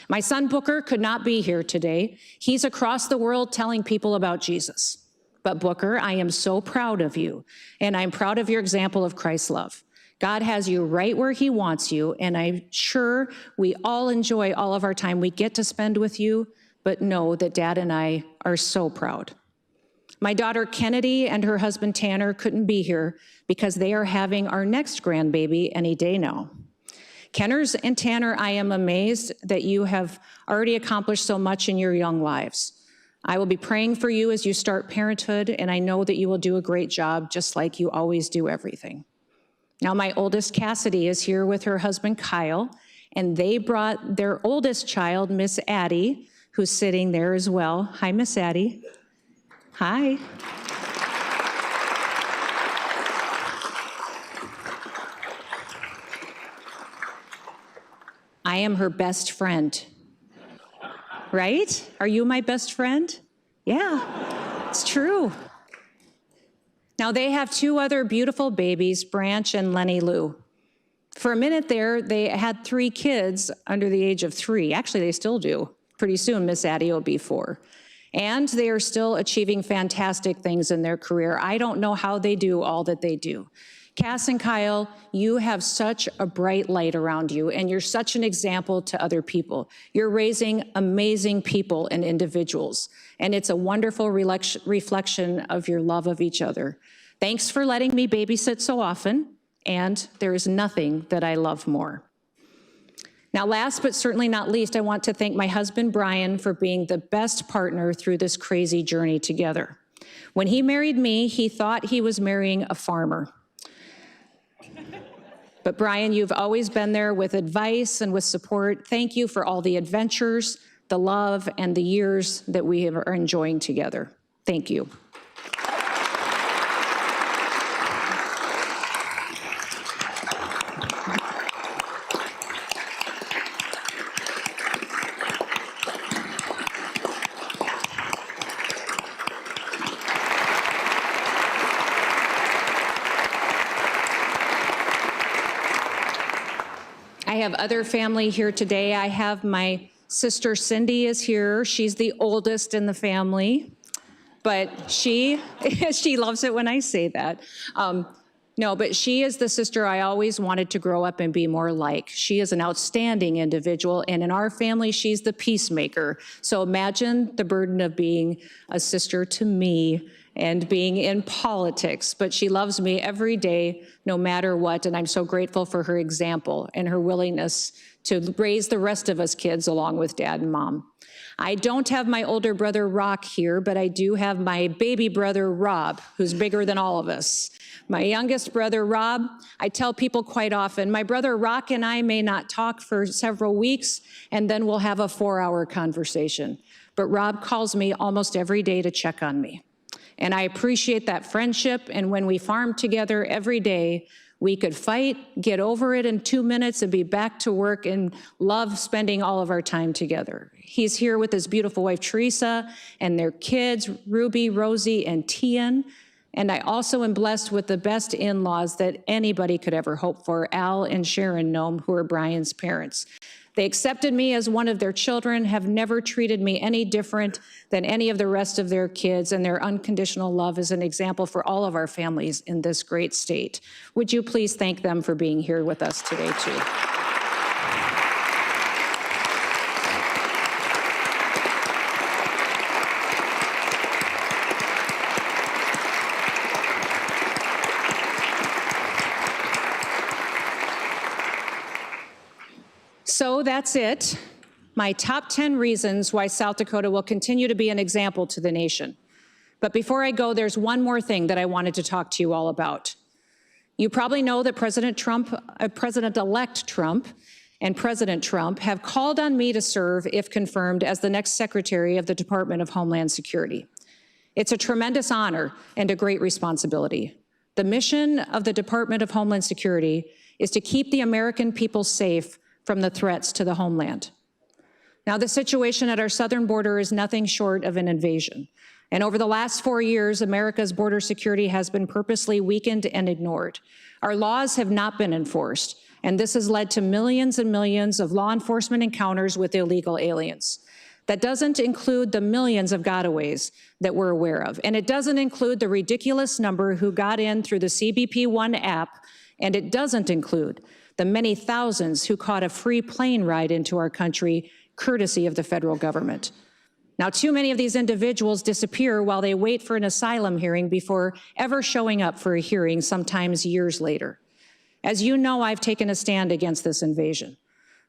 My son Booker could not be here today. He's across the world telling people about Jesus. But Booker, I am so proud of you, and I'm proud of your example of Christ's love. God has you right where he wants you, and I'm sure we all enjoy all of our time we get to spend with you, but know that Dad and I are so proud. My daughter Kennedy and her husband Tanner couldn't be here because they are having our next grandbaby any day now. Kenners and Tanner, I am amazed that you have already accomplished so much in your young lives. I will be praying for you as you start parenthood, and I know that you will do a great job just like you always do everything. Now, my oldest Cassidy is here with her husband Kyle, and they brought their oldest child, Miss Addie, who's sitting there as well. Hi, Miss Addie. Hi. I am her best friend. Right? Are you my best friend? Yeah, it's true. Now they have two other beautiful babies, Branch and Lenny Lou. For a minute there, they had 3 kids under the age of 3. Actually, they still do. Pretty soon, Miss Addie will be 4. And they are still achieving fantastic things in their career. I don't know how they do all that they do. Cass and Kyle, you have such a bright light around you, and you're such an example to other people. You're raising amazing people and individuals, and it's a wonderful reflection of your love of each other. Thanks for letting me babysit so often, and there is nothing that I love more. Now, last but certainly not least, I want to thank my husband, Brian, for being the best partner through this crazy journey together. When he married me, he thought he was marrying a farmer. But Brian, you've always been there with advice and with support. Thank you for all the adventures, the love, and the years that we are enjoying together. Thank you. I have other family here today. I have my sister Cindy is here. She's the oldest in the family, but she loves it when I say that. No, but she is the sister I always wanted to grow up and be more like. She is an outstanding individual, and in our family, she's the peacemaker. So imagine the burden of being a sister to me and being in politics, but she loves me every day, no matter what, and I'm so grateful for her example and her willingness to raise the rest of us kids along with Dad and Mom. I don't have my older brother Rock here, but I do have my baby brother Rob, who's bigger than all of us. My youngest brother Rob, I tell people quite often, my brother Rock and I may not talk for several weeks, and then we'll have a 4-hour conversation. But Rob calls me almost every day to check on me. And I appreciate that friendship, and when we farm together every day, we could fight, get over it in 2 minutes, and be back to work and love spending all of our time together. He's here with his beautiful wife, Teresa, and their kids, Ruby, Rosie, and Tian. And I also am blessed with the best in-laws that anybody could ever hope for, Al and Sharon Noem, who are Brian's parents. They accepted me as one of their children, have never treated me any different than any of the rest of their kids, and their unconditional love is an example for all of our families in this great state. Would you please thank them for being here with us today, too? So that's it. My top 10 reasons why South Dakota will continue to be an example to the nation. But before I go, there's one more thing that I wanted to talk to you all about. You probably know that President-elect Trump and President Trump have called on me to serve, if confirmed, as the next Secretary of the Department of Homeland Security. It's a tremendous honor and a great responsibility. The mission of the Department of Homeland Security is to keep the American people safe from the threats to the homeland. Now, the situation at our southern border is nothing short of an invasion. And over the last 4 years, America's border security has been purposely weakened and ignored. Our laws have not been enforced, and this has led to millions and millions of law enforcement encounters with illegal aliens. That doesn't include the millions of gotaways that we're aware of, and it doesn't include the ridiculous number who got in through the CBP One app, and it doesn't include the many thousands who caught a free plane ride into our country courtesy of the federal government. Now, too many of these individuals disappear while they wait for an asylum hearing before ever showing up for a hearing, sometimes years later. As you know, I've taken a stand against this invasion.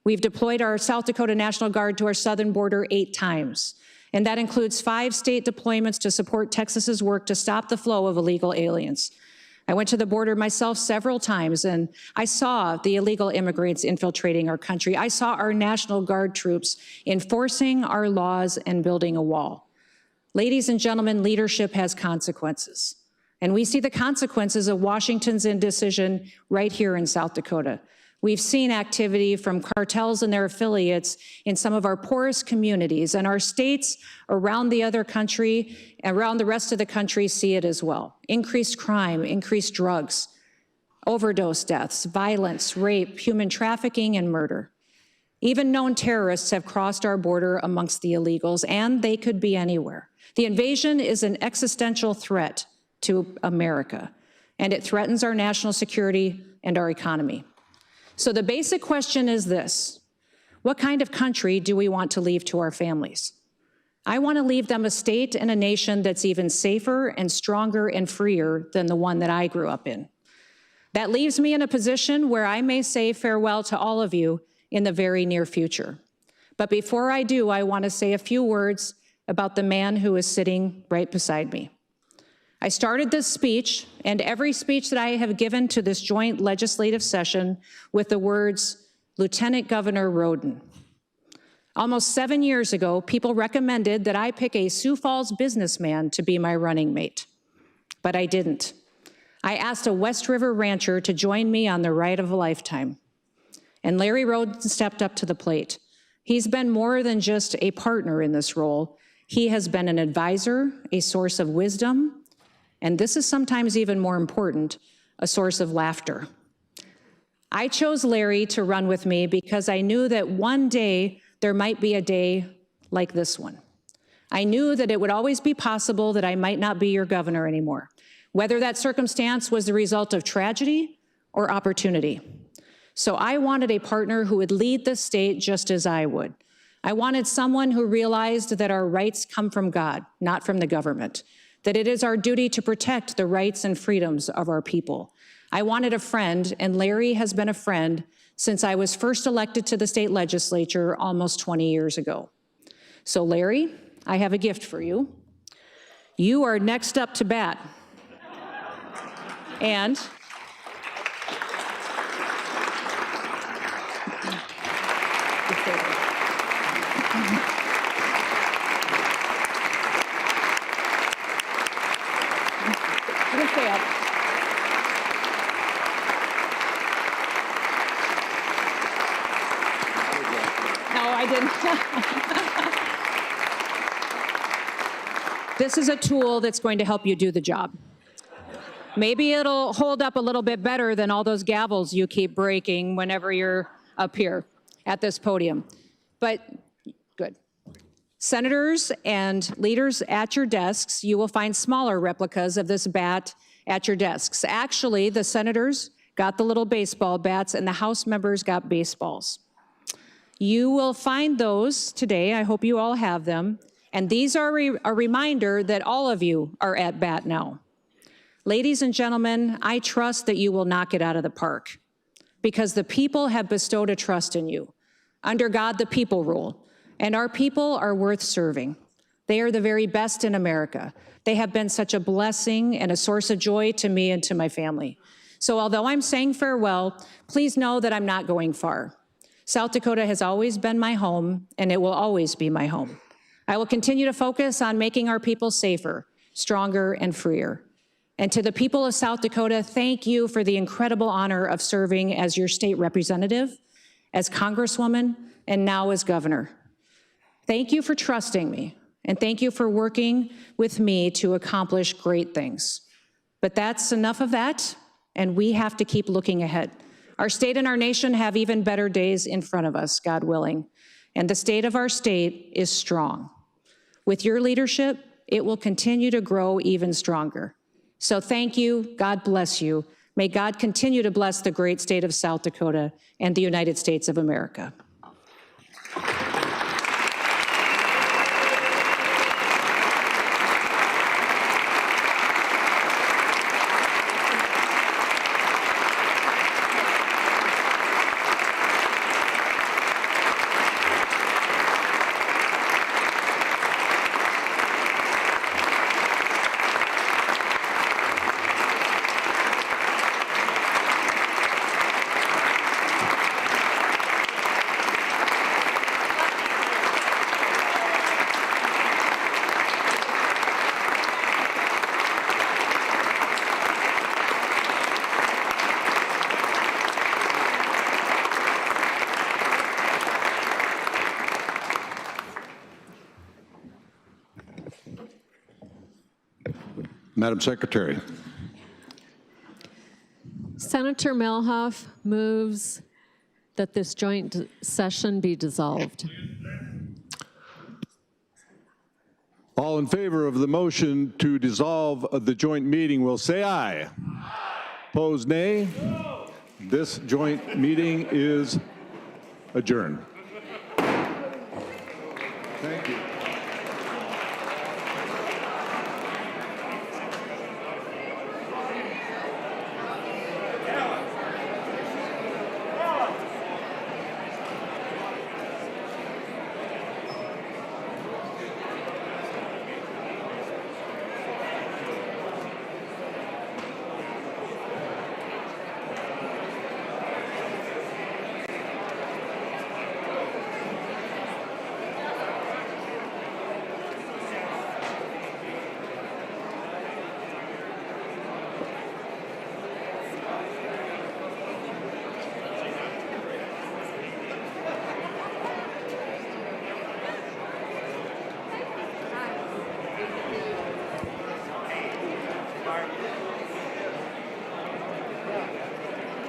We've deployed our South Dakota National Guard to our southern border 8 times, and that includes 5 state deployments to support Texas's work to stop the flow of illegal aliens. I went to the border myself several times, and I saw the illegal immigrants infiltrating our country. I saw our National Guard troops enforcing our laws and building a wall. Ladies and gentlemen, leadership has consequences, and we see the consequences of Washington's indecision right here in South Dakota. We've seen activity from cartels and their affiliates in some of our poorest communities, and our states around the rest of the country see it as well. Increased crime, increased drugs, overdose deaths, violence, rape, human trafficking, and murder. Even known terrorists have crossed our border amongst the illegals, and they could be anywhere. The invasion is an existential threat to America, and it threatens our national security and our economy. So the basic question is this: what kind of country do we want to leave to our families? I want to leave them a state and a nation that's even safer and stronger and freer than the one that I grew up in. That leaves me in a position where I may say farewell to all of you in the very near future. But before I do, I want to say a few words about the man who is sitting right beside me. I started this speech, and every speech that I have given to this joint legislative session, with the words, Lieutenant Governor Roden. Almost 7 years ago, people recommended that I pick a Sioux Falls businessman to be my running mate, but I didn't. I asked a West River rancher to join me on the ride of a lifetime, and Larry Roden stepped up to the plate. He's been more than just a partner in this role. He has been an advisor, a source of wisdom, and this is sometimes even more important, a source of laughter. I chose Larry to run with me because I knew that one day there might be a day like this one. I knew that it would always be possible that I might not be your governor anymore, whether that circumstance was the result of tragedy or opportunity. So I wanted a partner who would lead the state just as I would. I wanted someone who realized that our rights come from God, not from the government, that it is our duty to protect the rights and freedoms of our people. I wanted a friend, and Larry has been a friend since I was first elected to the state legislature almost 20 years ago. So Larry, I have a gift for you. You are next up to bat. And stay up. No, I didn't. This is a tool that's going to help you do the job. Maybe it'll hold up a little bit better than all those gavels you keep breaking whenever you're up here at this podium. But good. Senators and leaders at your desks, you will find smaller replicas of this bat at your desks. Actually, the senators got the little baseball bats and the House members got baseballs. You will find those today. I hope you all have them. And these are a reminder that all of you are at bat now. Ladies and gentlemen, I trust that you will knock it out of the park because the people have bestowed a trust in you. Under God, the people rule, and our people are worth serving. They are the very best in America. They have been such a blessing and a source of joy to me and to my family. So although I'm saying farewell, please know that I'm not going far. South Dakota has always been my home, and it will always be my home. I will continue to focus on making our people safer, stronger, and freer. And to the people of South Dakota, thank you for the incredible honor of serving as your state representative, as Congresswoman, and now as governor. Thank you for trusting me, and thank you for working with me to accomplish great things. But that's enough of that, and we have to keep looking ahead. Our state and our nation have even better days in front of us, God willing, and the state of our state is strong. With your leadership, it will continue to grow even stronger. So thank you, God bless you. May God continue to bless the great state of South Dakota and the United States of America.
Madam Secretary.
Senator Melhoff moves that this joint session be dissolved.
All in favor of the motion to dissolve the joint meeting will say aye. Opposed, nay. This joint meeting is adjourned. Thank you.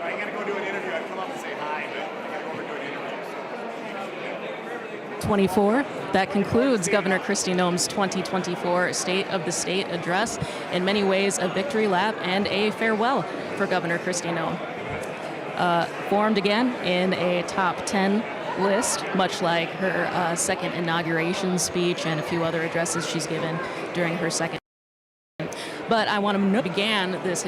I gotta go do an interview. I'd come up and say hi, but I gotta go over and do an interview.
24. That concludes Governor Kristi Noem's 2024 State of the State address. In many ways, a victory lap and a farewell for Governor Kristi Noem. Formed again in a top 10 list, much like her second inauguration speech and a few other addresses she's given during her second. But I want to begin this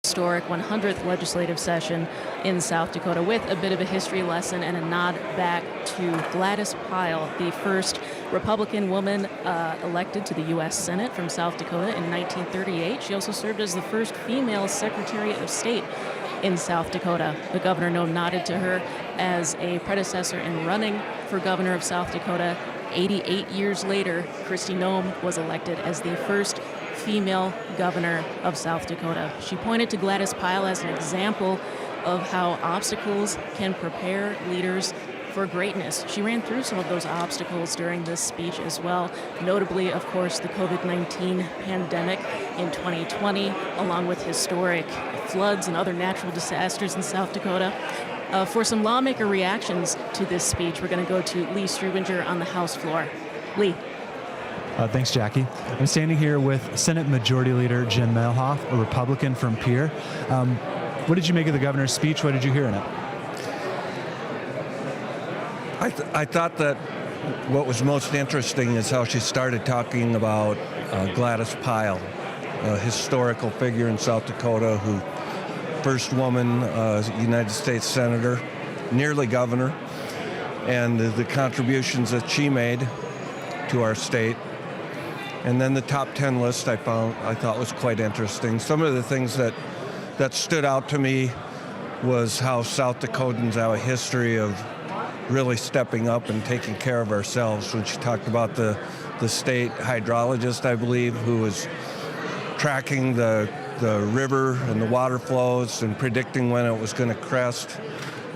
historic 100th legislative session in South Dakota with a bit of a history lesson and a nod back to Gladys Pyle, the first Republican woman elected to the U.S. Senate from South Dakota in 1938. She also served as the first female Secretary of State in South Dakota. The governor nodded to her as a predecessor in running for governor of South Dakota. 88 years later, Kristi Noem was elected as the first female governor of South Dakota. She pointed to Gladys Pyle as an example of how obstacles can prepare leaders for greatness. She ran through some of those obstacles during this speech as well, notably, of course, the COVID-19 pandemic in 2020, along with historic floods and other natural disasters in South Dakota. For some lawmaker reactions to this speech, we're going to go to Lee Strubinger on the House floor. Lee.
Thanks, Jackie. I'm standing here with Senate Majority Leader Jim Melhoff, a Republican from Pierre. What did you make of the governor's speech? What did you hear in it?
I thought that what was most interesting is how she started talking about Gladys Pyle, a historical figure in South Dakota, who first woman United States Senator, nearly governor, and the contributions that she made to our state. And then the top 10 list I thought was quite interesting. Some of the things that stood out to me was how South Dakotans have a history of really stepping up and taking care of ourselves. When she talked about the state hydrologist, I believe, who was tracking the river and the water flows and predicting when it was going to crest.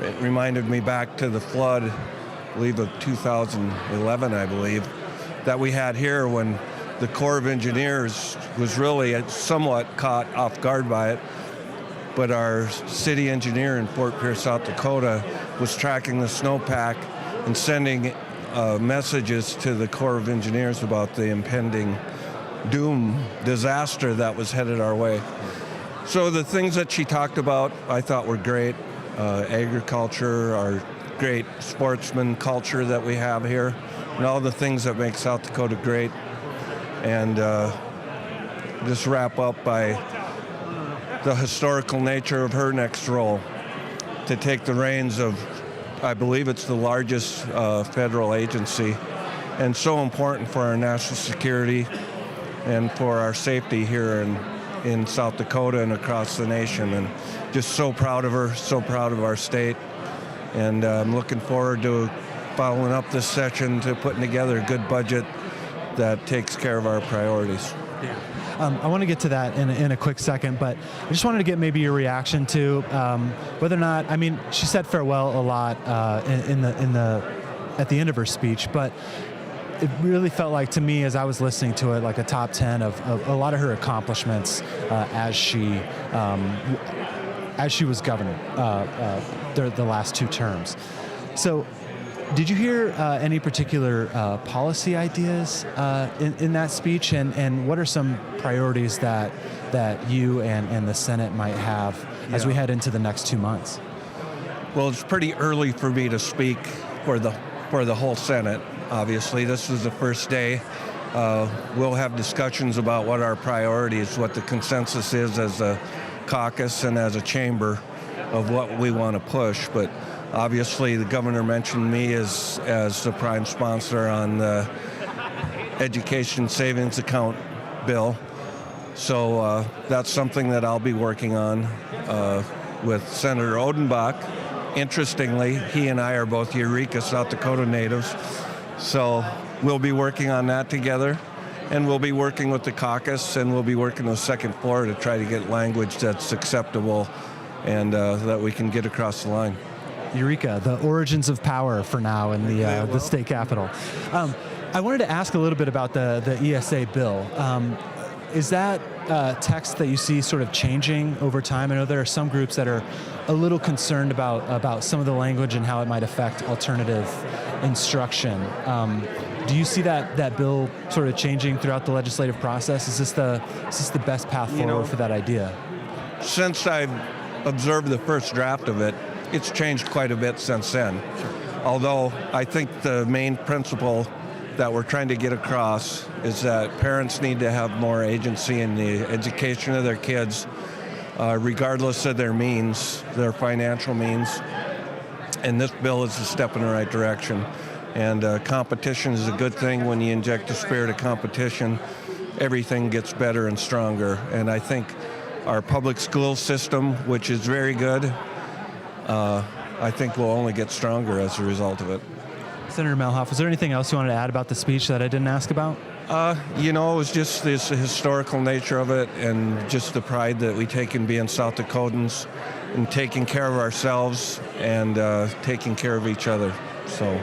It reminded me back to the flood, I believe of 2011, I believe, that we had here when the Corps of Engineers was really somewhat caught off guard by it. But our city engineer in Fort Pierce, South Dakota, was tracking the snowpack and sending messages to the Corps of Engineers about the impending disaster that was headed our way. So the things that she talked about I thought were great. Agriculture, our great sportsman culture that we have here, and all the things that make South Dakota great. And just wrap up by the historical nature of her next role, to take the reins of, I believe it's the largest federal agency, and so important for our national security and for our safety here in South Dakota and across the nation. And just so proud of her, so proud of our state. And I'm looking forward to following up this session to putting together a good budget that takes care of our priorities.
Yeah. I want to get to that in a quick second, but I just wanted to get maybe your reaction to whether or not, I mean, she said farewell a lot at the end of her speech, but it really felt like to me as I was listening to it like a top 10 of a lot of her accomplishments as she was governor the last two terms. So did you hear any particular policy ideas in that speech, and what are some priorities that you and the Senate might have as we head into the next 2 months?
Well, it's pretty early for me to speak for the whole Senate. Obviously, this is the first day. We'll have discussions about what our priorities, what the consensus is as a caucus and as a chamber of what we want to push. But obviously, the governor mentioned me as the prime sponsor on the education savings account bill. So that's something that I'll be working on with Senator Odenbach. Interestingly, he and I are both Eureka, South Dakota natives. So we'll be working on that together. And we'll be working with the caucus, and we'll be working with Second Floor to try to get language that's acceptable and that we can get across the line.
Eureka, the origins of power for now in the state capitol. I wanted to ask a little bit about the ESA bill. Is that text that you see sort of changing over time? I know there are some groups that are a little concerned about some of the language and how it might affect alternative instruction. Do you see that bill sort of changing throughout the legislative process? Is this the best path forward for that idea?
Since I've observed the first draft of it, it's changed quite a bit since then. Although I think the main principle that we're trying to get across is that parents need to have more agency in the education of their kids, regardless of their means, their financial means. And this bill is a step in the right direction. And competition is a good thing. When you inject the spirit of competition, everything gets better and stronger. And I think our public school system, which is very good, I think will only get stronger as a result of it.
Senator Melhoff, was there anything else you wanted to add about the speech that I didn't ask about?
It was just this historical nature of it, and just the pride that we take in being South Dakotans and taking care of ourselves and taking care of each other. So,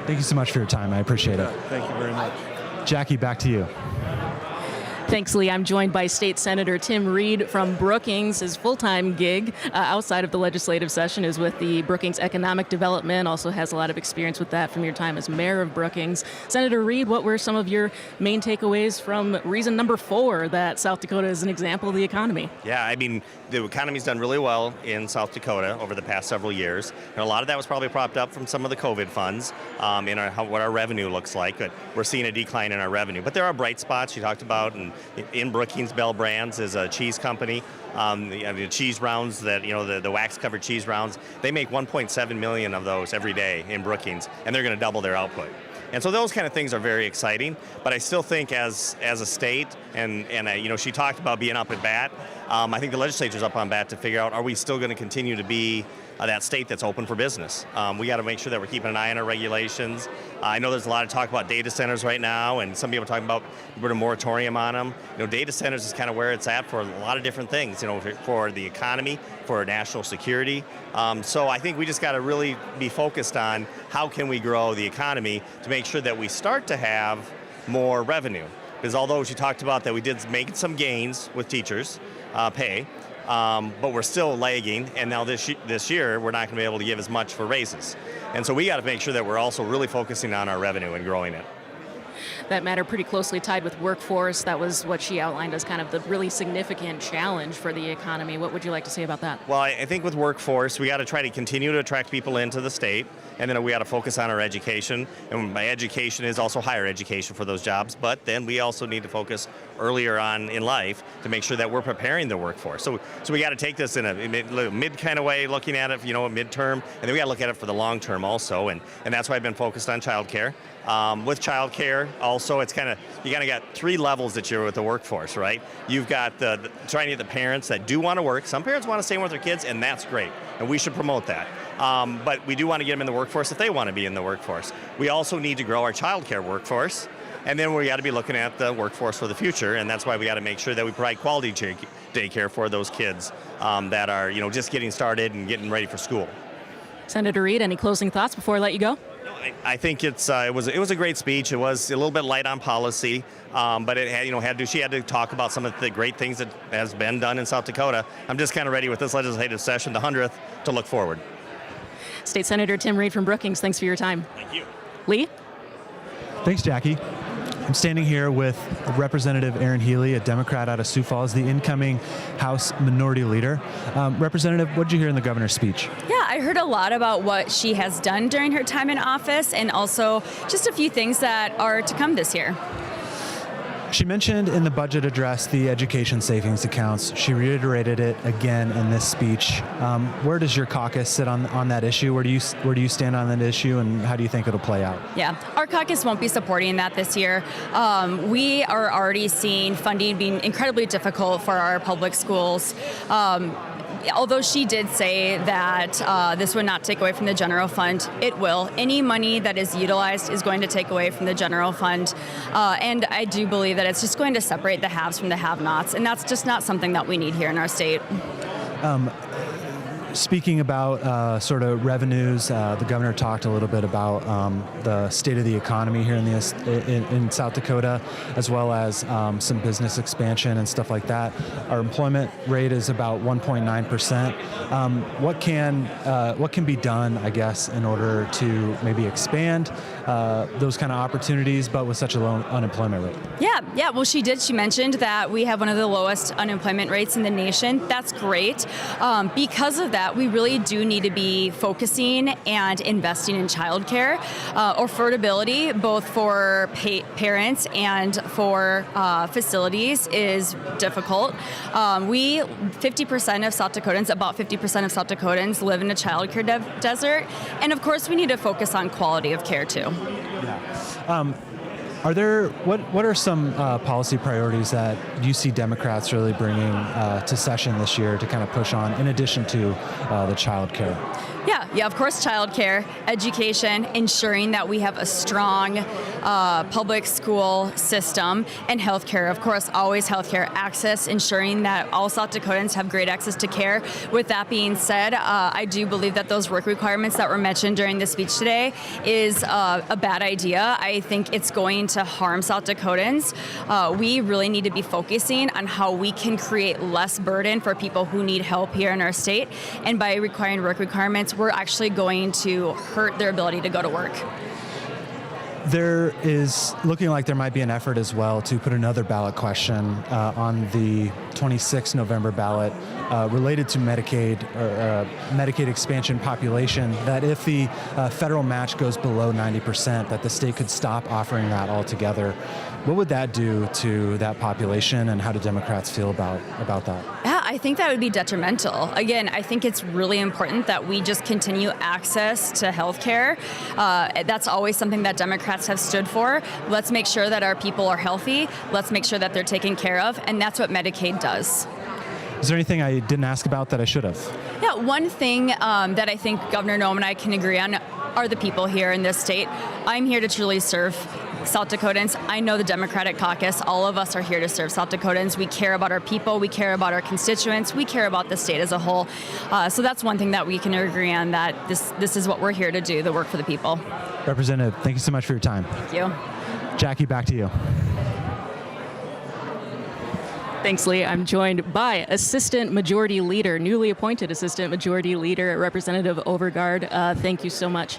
thank you so much for your time. I appreciate it.
Thank you very much.
Jackie, back to you.
Thanks, Lee. I'm joined by State Senator Tim Reed from Brookings. His full-time gig outside of the legislative session is with the Brookings Economic Development. Also has a lot of experience with that from your time as mayor of Brookings. Senator Reed, what were some of your main takeaways from reason number 4 that South Dakota is an example of the economy?
Yeah, I mean, the economy's done really well in South Dakota over the past several years. And a lot of that was probably propped up from some of the COVID funds in what our revenue looks like. But we're seeing a decline in our revenue. But there are bright spots you talked about, and In Brookings, Bell Brands is a cheese company. The cheese rounds that, the wax-covered cheese rounds, they make 1.7 million of those every day in Brookings, and they're going to double their output. And so those kind of things are very exciting, but I still think as a state, and she talked about being up at bat, I think the legislature's up on bat to figure out, are we still going to continue to be that state that's open for business? We got to make sure that we're keeping an eye on our regulations. I know there's a lot of talk about data centers right now, and some people are talking about putting a moratorium on them. Data centers is kind of where it's at for a lot of different things, for the economy, for national security. So I think we just got to really be focused on how can we grow the economy to make sure that we start to have more revenue. Because although she talked about that we did make some gains with teachers' pay, but we're still lagging, and now this year we're not going to be able to give as much for raises. And so we got to make sure that we're also really focusing on our revenue and growing it.
That matter pretty closely tied with workforce. That was what she outlined as kind of the really significant challenge for the economy. What would you like to say about that?
Well, I think with workforce, we got to try to continue to attract people into the state, and then we got to focus on our education. And by education is also higher education for those jobs, but then we also need to focus earlier on in life to make sure that we're preparing the workforce. So we got to take this in a mid kind of way, looking at it, a midterm, and then we got to look at it for the long term also, and that's why I've been focused on childcare. With childcare, also, it's you kind of got three levels that you're with the workforce, right? You've got the trying to get the parents that do want to work. Some parents want to stay with their kids, and that's great, and we should promote that. But we do want to get them in the workforce if they want to be in the workforce. We also need to grow our childcare workforce, and then we got to be looking at the workforce for the future, and that's why we got to make sure that we provide quality daycare for those kids that are, just getting started and getting ready for school.
Senator Reed, any closing thoughts before I let you go?
I think it was a great speech. It was a little bit light on policy, but it had she had to talk about some of the great things that has been done in South Dakota. I'm just kind of ready with this legislative session, the 100th, to look forward.
State Senator Tim Reed from Brookings, thanks for your time.
Thank you.
Lee?
Thanks, Jackie. I'm standing here with Representative Aaron Healy, a Democrat out of Sioux Falls, the incoming House Minority Leader. Representative, what did you hear in the governor's speech?
Yeah, I heard a lot about what she has done during her time in office, and also just a few things that are to come this year.
She mentioned in the budget address the education savings accounts. She reiterated it again in this speech. Where does your caucus sit on that issue? Where do you stand on that issue, and how do you think it'll play out?
Yeah, our caucus won't be supporting that this year. We are already seeing funding being incredibly difficult for our public schools. Although she did say that this would not take away from the general fund, it will. Any money that is utilized is going to take away from the general fund. And I do believe that it's just going to separate the haves from the have-nots. And that's just not something that we need here in our state.
Speaking about sort of revenues, the governor talked a little bit about the state of the economy here in South Dakota, as well as some business expansion and stuff like that. Our employment rate is about 1.9%. What can be done, I guess, in order to maybe expand those kind of opportunities, but with such a low unemployment rate?
Yeah. Well, she mentioned that we have one of the lowest unemployment rates in the nation. That's great. Because of that, we really do need to be focusing and investing in childcare. Affordability, both for parents and for facilities, is difficult. 50% of South Dakotans, about 50% of South Dakotans live in a childcare desert. And of course, we need to focus on quality of care too.
Yeah. What are some policy priorities that you see Democrats really bringing to session this year to kind of push on, in addition to the child care?
Yeah, of course, childcare, education, ensuring that we have a strong public school system, and healthcare. Of course, always healthcare access, ensuring that all South Dakotans have great access to care. With that being said, I do believe that those work requirements that were mentioned during the speech today is a bad idea. I think it's going to harm South Dakotans. We really need to be focusing on how we can create less burden for people who need help here in our state. And by requiring work requirements, we're actually going to hurt their ability to go to work.
There is looking like there might be an effort as well to put another ballot question on the 26th November ballot related to Medicaid or Medicaid expansion population, that if the federal match goes below 90%, that the state could stop offering that altogether. What would that do to that population, and how do Democrats feel about that?
Yeah, I think that would be detrimental. Again, I think it's really important that we just continue access to health care. That's always something that Democrats have stood for. Let's make sure that our people are healthy. Let's make sure that they're taken care of, and that's what Medicaid does.
Is there anything I didn't ask about that I should have?
Yeah, one thing that I think Governor Noem and I can agree on are the people here in this state. I'm here to truly serve South Dakotans. I know the Democratic caucus, all of us are here to serve South Dakotans. We care about our people, we care about our constituents, we care about the state as a whole. So that's one thing that we can agree on, that this is what we're here to do, the work for the people.
Representative, thank you so much for your time.
Thank you.
Jackie, back to you.
Thanks, Lee. I'm joined by Assistant Majority Leader, newly appointed Assistant Majority Leader, Representative Overgard. Thank you so much.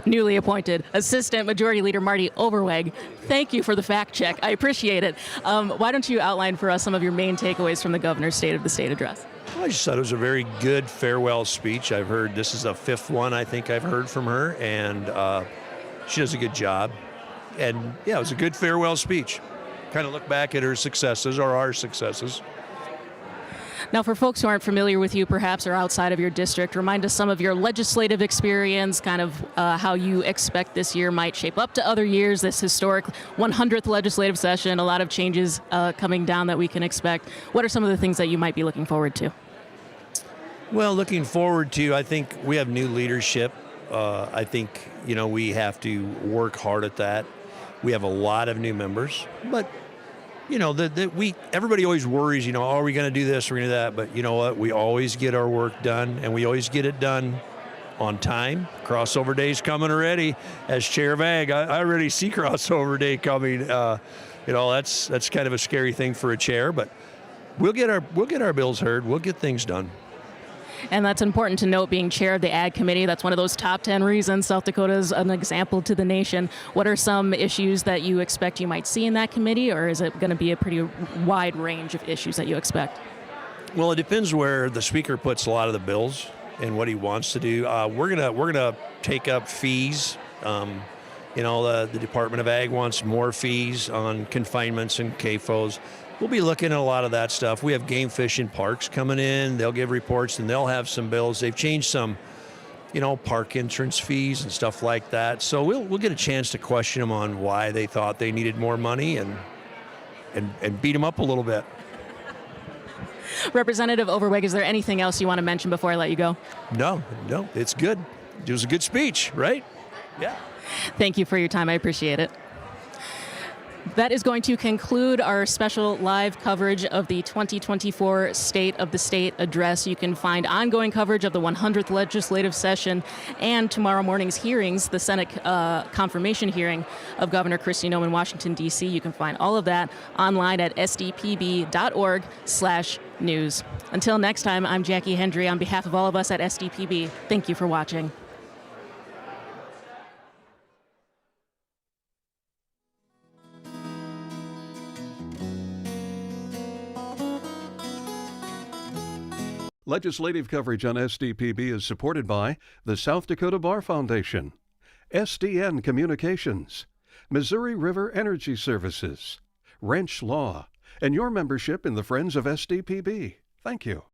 Newly appointed Assistant Majority Leader Marty Overweg. Thank you for the fact check. I appreciate it. Why don't you outline for us some of your main takeaways from the Governor's State of the State address?
I just thought it was a very good farewell speech. I've heard, this is the fifth one I think I've heard from her, and she does a good job. And yeah, it was a good farewell speech. Kind of look back at her successes, or our successes.
Now, for folks who aren't familiar with you, perhaps, or outside of your district, remind us some of your legislative experience, kind of how you expect this year might shape up to other years, this historic 100th legislative session, a lot of changes coming down that we can expect. What are some of the things that you might be looking forward to?
Well, looking forward to, I think we have new leadership. I think, we have to work hard at that. We have a lot of new members, but everybody always worries, are we going to do this, we're going to do that, but you know what? We always get our work done, and we always get it done on time. Crossover day's coming already. As Chair of Ag, I already see crossover day coming. That's kind of a scary thing for a chair, but we'll get our bills heard. We'll get things done.
And that's important to note, being chair of the Ag Committee. That's one of those top 10 reasons South Dakota is an example to the nation. What are some issues that you expect you might see in that committee, or is it going to be a pretty wide range of issues that you expect?
Well, it depends where the speaker puts a lot of the bills and what he wants to do. We're gonna take up fees. The Department of Ag wants more fees on confinements and CAFOs. We'll be looking at a lot of that stuff. We have game fish and parks coming in. They'll give reports, and they'll have some bills. They've changed some, park entrance fees and stuff like that. So we'll get a chance to question them on why they thought they needed more money and beat them up a little bit.
Representative Overweg, is there anything else you want to mention before I let you go?
No, it's good. It was a good speech, right? Yeah.
Thank you for your time. I appreciate it. That is going to conclude our special live coverage of the 2024 State of the State address. You can find ongoing coverage of the 100th legislative session and tomorrow morning's hearings, the Senate confirmation hearing of Governor Kristi Noem in Washington, D.C. You can find all of that online at sdpb.org/news. Until next time, I'm Jackie Hendry. On behalf of all of us at SDPB, thank you for watching.
Legislative coverage on SDPB is supported by the South Dakota Bar Foundation, SDN Communications, Missouri River Energy Services, Wrench Law, and your membership in the Friends of SDPB. Thank you.